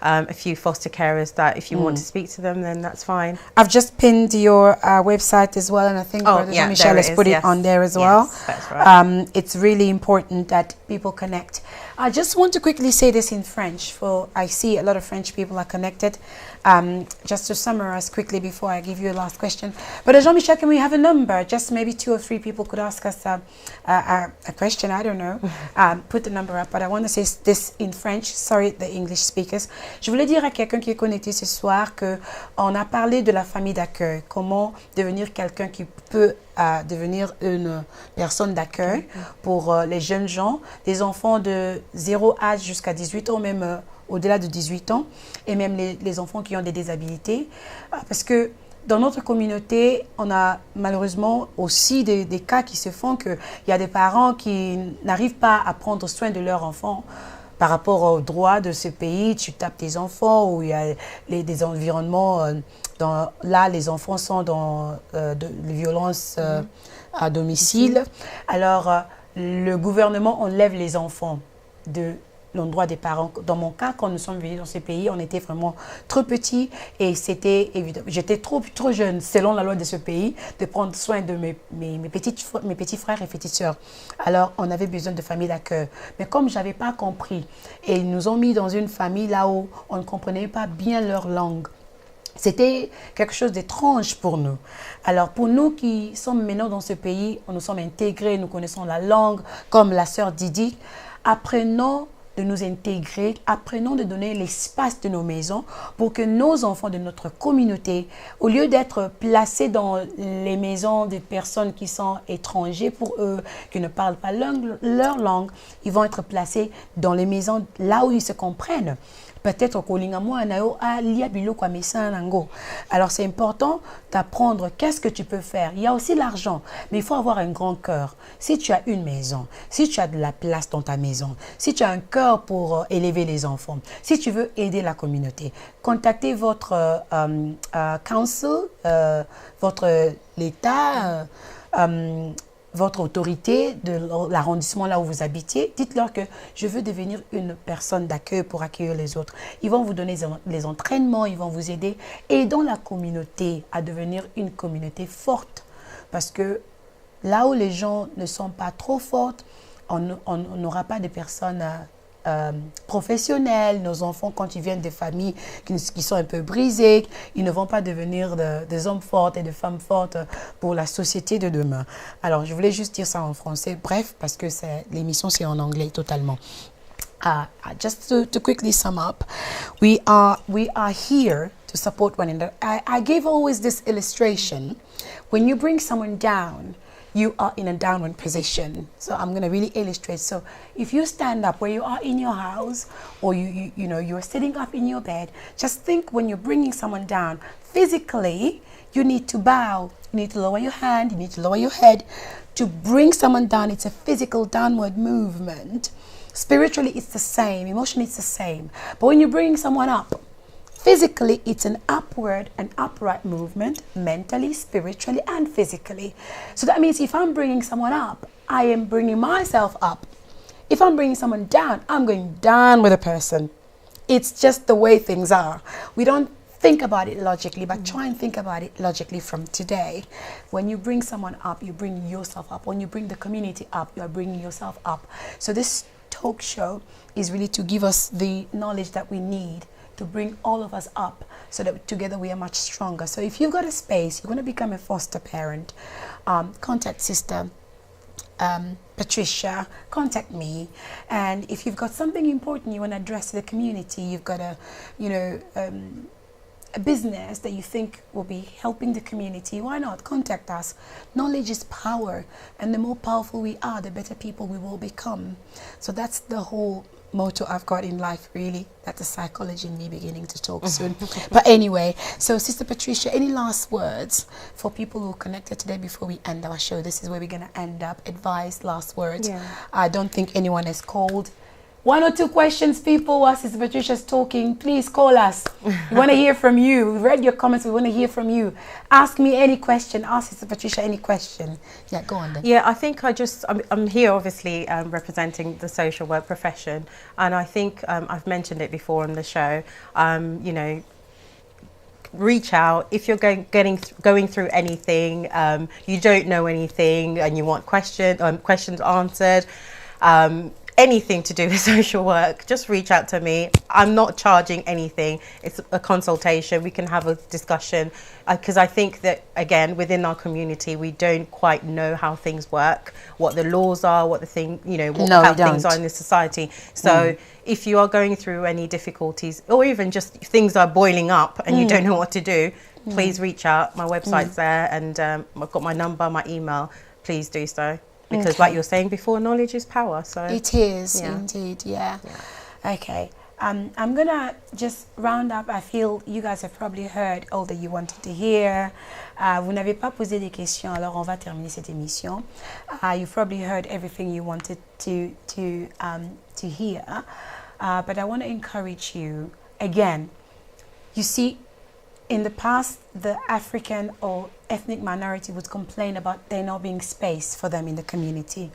a few foster carers that if you want to speak to them, then that's fine. I've just pinned your website as well, and I think Brother Jean-Michel has put it on there as well. That's right. It's really important that people connect. I just want to quickly say this in French, for I see a lot of French people are connected. Just to summarize quickly before I give you a last question. But Jean-Michel, can we have a number? Just maybe 2 or 3 people could ask us a question, I don't know. Put the number up, but I want to say this in French. Sorry, the English speakers. Je voulais dire à quelqu'un qui est connecté ce soir qu'on a parlé de la famille d'accueil. Comment devenir quelqu'un qui peut devenir une personne d'accueil pour les jeunes gens, des enfants de 0 âge jusqu'à 18 ans, même au-delà de 18 ans, et même les enfants qui ont des désabilités. Parce que dans notre communauté, on a malheureusement aussi des cas qui se font qu'il y a des parents qui n'arrivent pas à prendre soin de leurs enfants par rapport aux droits de ce pays. Tu tapes tes enfants, ou il y a des environnements, là les enfants sont dans de violences à domicile. Alors le gouvernement enlève les enfants de l'endroit des parents. Dans mon cas, quand nous sommes venus dans ce pays, on était vraiment trop petits et c'était évident. J'étais trop jeune, selon la loi de ce pays, de prendre soin de mes petits frères et petites sœurs. Alors, on avait besoin de famille d'accueil. Mais comme je n'avais pas compris, et ils nous ont mis dans une famille là où on ne comprenait pas bien leur langue. C'était quelque chose d'étrange pour nous. Alors, pour nous qui sommes maintenant dans ce pays, nous sommes intégrés, nous connaissons la langue, comme la sœur Didi, apprenons de nous intégrer, apprenons de donner l'espace de nos maisons pour que nos enfants de notre communauté, au lieu d'être placés dans les maisons des personnes qui sont étrangers pour eux, qui ne parlent pas leur langue, ils vont être placés dans les maisons là où ils se comprennent. Peut-être alors c'est important d'apprendre qu'est-ce que tu peux faire. Il y a aussi l'argent, mais il faut avoir un grand cœur. Si tu as une maison, si tu as de la place dans ta maison, si tu as un cœur pour élever les enfants, si tu veux aider la communauté, contactez votre council, l'État, votre autorité de l'arrondissement là où vous habitez. Dites-leur que je veux devenir une personne d'accueil pour accueillir les autres. Ils vont vous donner les entraînements, ils vont vous aider. Aidons la communauté à devenir une communauté forte. Parce que là où les gens ne sont pas trop fortes, on n'aura pas de personnes professionnels. Nos enfants, quand ils viennent des familles qui sont un peu brisées, ils ne vont pas devenir des hommes forts et des femmes fortes pour la société de demain. Alors, je voulais juste dire ça en français, bref, parce que l'émission, c'est en anglais totalement. Just to quickly sum up, we are here to support one another. I gave always this illustration. When you bring someone down, you are in a downward position. So I'm going to really illustrate. So if you stand up where you are in your house, or you're sitting up in your bed, just think when you're bringing someone down, physically, you need to bow. You need to lower your hand. You need to lower your head. To bring someone down, it's a physical downward movement. Spiritually, it's the same. Emotionally, it's the same. But when you're bringing someone up, physically, it's an upward and upright movement, mentally, spiritually, and physically. So that means if I'm bringing someone up, I am bringing myself up. If I'm bringing someone down, I'm going down with a person. It's just the way things are. We don't think about it logically, but try and think about it logically from today. When you bring someone up, you bring yourself up. When you bring the community up, you are bringing yourself up. So this talk show is really to give us the knowledge that we need to bring all of us up so that together we are much stronger. So if you've got a space, you want to become a foster parent, contact Sister Patricia, contact me. And if you've got something important you want to address to the community, you've got a business that you think will be helping the community, why not? Contact us. Knowledge is power, and the more powerful we are, the better people we will become. So that's the whole motto I've got in life, really. That's the psychology in me beginning to talk soon. But anyway, so Sister Patricia, any last words for people who connected today before we end our show? This is where we're going to end up. Advice, last words. Yeah. I don't think anyone has called. 1 or 2 questions, people, while Sister Patricia's talking, please call us. We want to hear from you. We read your comments. We want to hear from you. Ask me any question. Ask Sister Patricia any question. Yeah, go on then. Yeah, I think I'm here obviously representing the social work profession, and I think I've mentioned it before on the show. You know, reach out if you're going through anything, you don't know anything, and you want questions answered. Anything to do with social work, just reach out to me. I'm not charging anything. It's a consultation. We can have a discussion, because I think that, again, within our community, we don't quite know how things work, what the laws are, what the thing, you know, how things are in the society. So if you are going through any difficulties, or even just things are boiling up and you don't know what to do, please reach out. My website's there, and I've got my number, my email. Please do so. Because like you were saying before, knowledge is power. So it is indeed, yeah. Okay, I'm gonna just round up. I feel you guys have probably heard all that you wanted to hear. Vous n'avez pas posé des questions, alors on va terminer cette émission. You've probably heard everything you wanted to hear, but I want to encourage you again. You see, in the past, the African or ethnic minority would complain about there not being space for them in the community.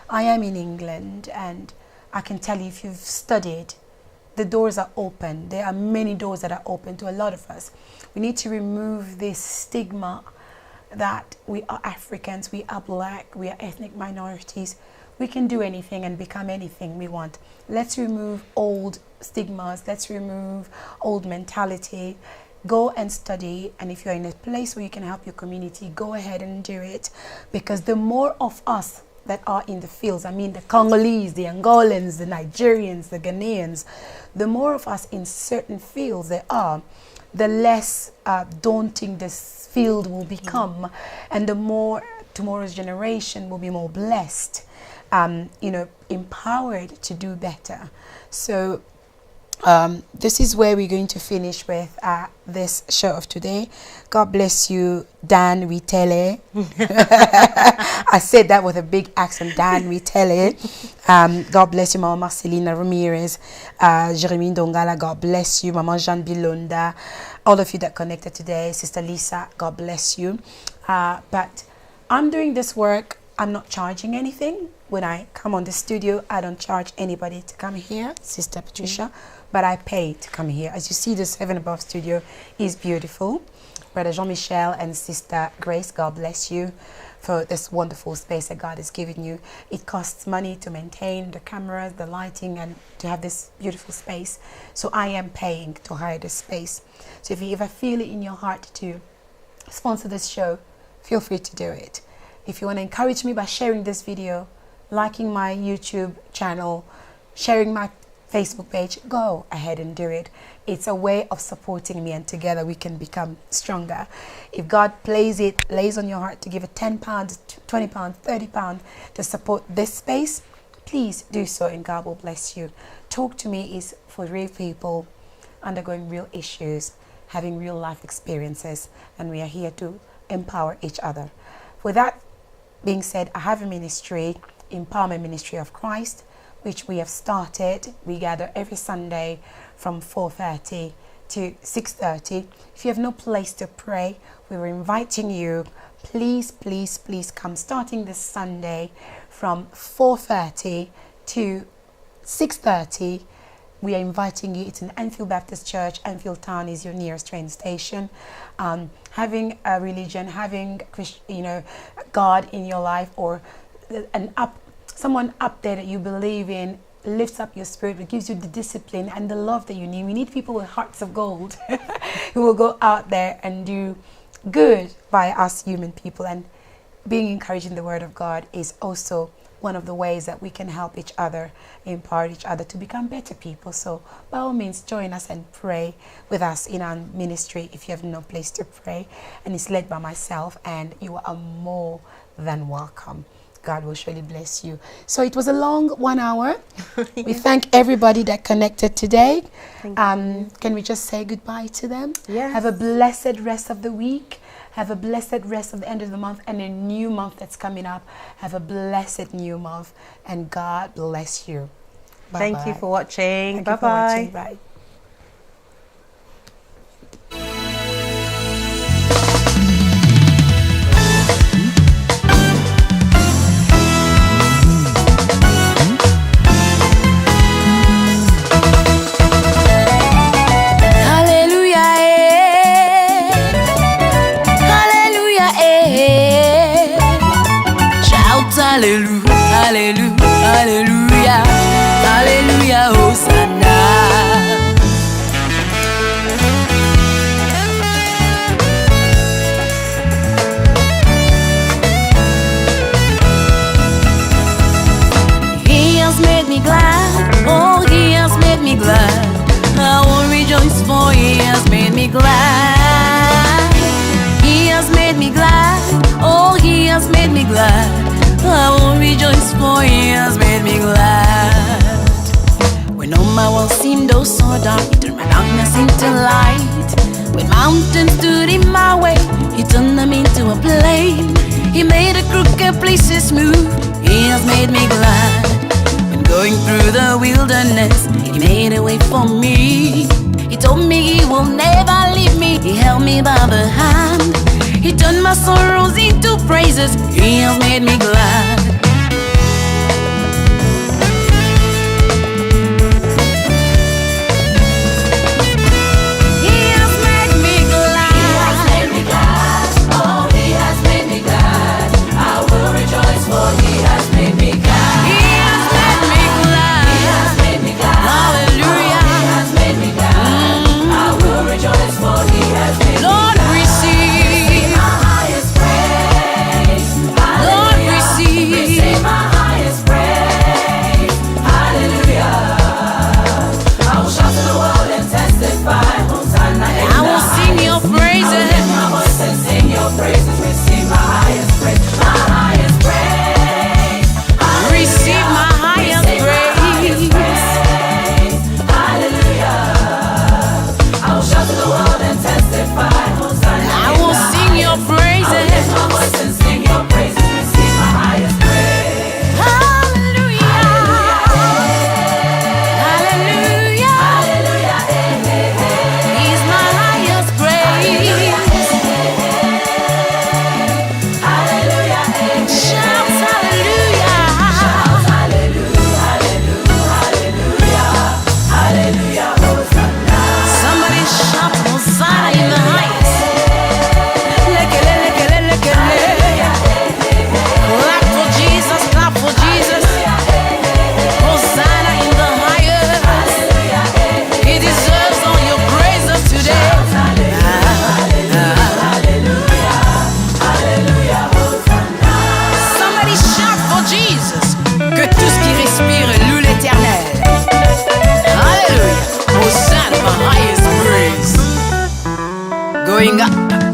I am in England, and I can tell you, if you've studied, the doors are open. There are many doors that are open to a lot of us. We need to remove this stigma that we are Africans, we are black, we are ethnic minorities. We can do anything and become anything we want. Let's remove old stigmas. Let's remove old mentality. Go and study, and if you're in a place where you can help your community, go ahead and do it, because the more of us that are in the fields, I mean the Congolese, the Angolans, the Nigerians, the Ghanaians, the more of us in certain fields there are, the less daunting this field will become, and the more tomorrow's generation will be more blessed, you know, empowered to do better. So this is where we're going to finish with this show of today. God bless you, Dan WITELE. I said that with a big accent, Dan WITELE. God bless you, Mama Marcelina Ramires, Jeremy Dongala, God bless you, Mama Jean Bilonda, all of you that connected today, Sister Lisa, God bless you. But I'm doing this work. I'm not charging anything. When I come on the studio, I don't charge anybody to come here, Sister Patricia, but I pay to come here. As you see, this Heaven Above studio is beautiful. Brother Jean-Michel and Sister Grace, God bless you for this wonderful space that God has given you. It costs money to maintain the cameras, the lighting, and to have this beautiful space. So I am paying to hire this space. So if you ever feel it in your heart to sponsor this show, feel free to do it. If you want to encourage me by sharing this video, liking my YouTube channel, sharing my Facebook page, go ahead and do it. It's a way of supporting me, and together we can become stronger. If God lays on your heart to give a £10, £20, £30 to support this space, please do so, and God will bless you. Talk to Me is for real people undergoing real issues, having real life experiences, and we are here to empower each other. With that being said, I have a ministry, Empowerment Ministry of Christ, which we have started. We gather every Sunday from 4:30 to 6:30. If you have no place to pray, we were inviting you, please, please, please come. Starting this Sunday from 4:30 to 6:30, we are inviting you. It's in Enfield Baptist Church. Enfield Town is your nearest train station. Having a religion, having God in your life, or someone up there that you believe in, lifts up your spirit, it gives you the discipline and the love that you need. We need people with hearts of gold who will go out there and do good by us human people. And being encouraged in the Word of God is also one of the ways that we can help each other, empower each other to become better people. So by all means, join us and pray with us in our ministry if you have no place to pray. And it's led by myself, and you are more than welcome. God will surely bless you. So it was a long 1 hour. We thank everybody that connected today. Can we just say goodbye to them? Yes. Have a blessed rest of the week. Have a blessed rest of the end of the month and a new month that's coming up. Have a blessed new month and God bless you. Bye-bye. Thank you for watching. Thank you for watching. Bye. Hallelujah, hallelujah, hallelujah, Hosanna. He has made me glad, oh, he has made me glad. I will rejoice, for he has made me glad. He has made me glad, oh, he has made me glad. I will rejoice, for he has made me glad. When all my world seemed oh so dark, he turned my darkness into light. When mountains stood in my way, he turned them into a plain. He made the crooked places smooth, he has made me glad. When going through the wilderness, he made a way for me. He told me he will never leave me, he held me by the hand. He turned my sorrows into praises, he has made me glad. He has made me glad. He has made me glad. Oh, he has made me glad. I will rejoice, for he has made me glad. He has made me glad. He has made me glad. Hallelujah. Oh, he has made me glad. I will rejoice, for he has made me glad. Lord, receive.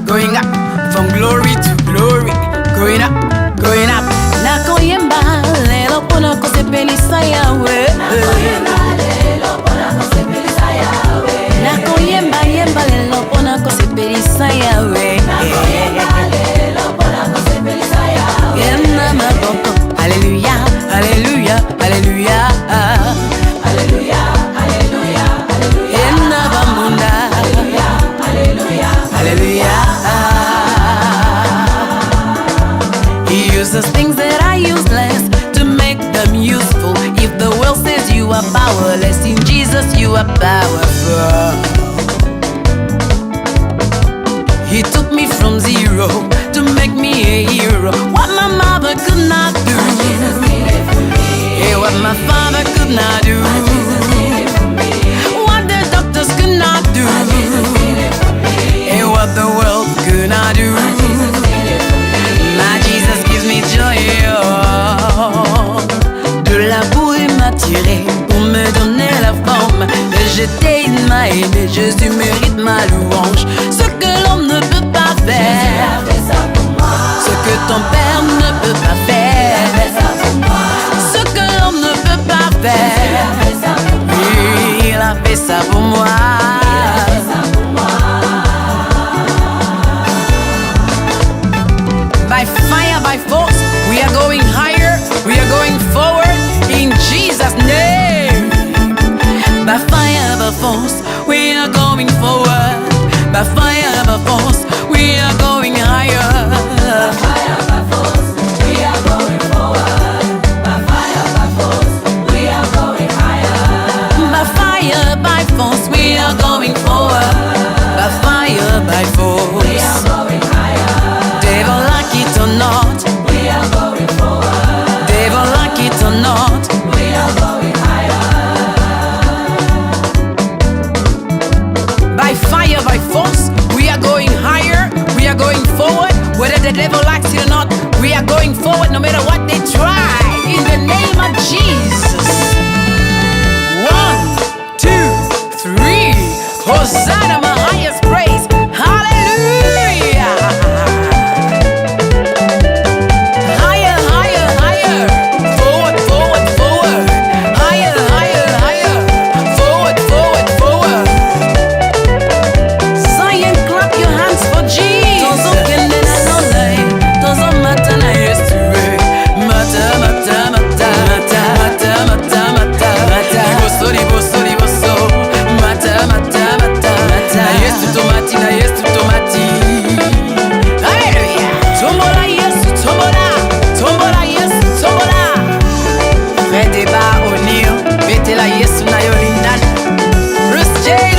Going up, from glory to glory, going up, going up. Nakoyemba lelo pona kosepelisa yawe. Nakoyemba yemba lelo pona kosepelisa yawe. Yemna maboko, hallelujah, hallelujah, hallelujah, hallelujah, hallelujah, hallelujah. Yemna bamunda, hallelujah, hallelujah, hallelujah. He uses things that are useless to make them useful. If the world says you are powerless, in Jesus you are powerful. He took me from zero to make me a hero. What my mother could not do, yeah, what my father could not do, what the doctors could not do, yeah, what the world could not do. My Jesus gives me joy. De la boue il m'a tiré pour me donner la forme. De jeter il m'a aidé, Jésus mérite ma louange. Ce que l'homme ne peut pas faire, ce que ton père ne peut pas faire, O'Neal, Betela Yesu na Yolindan, Bruce J.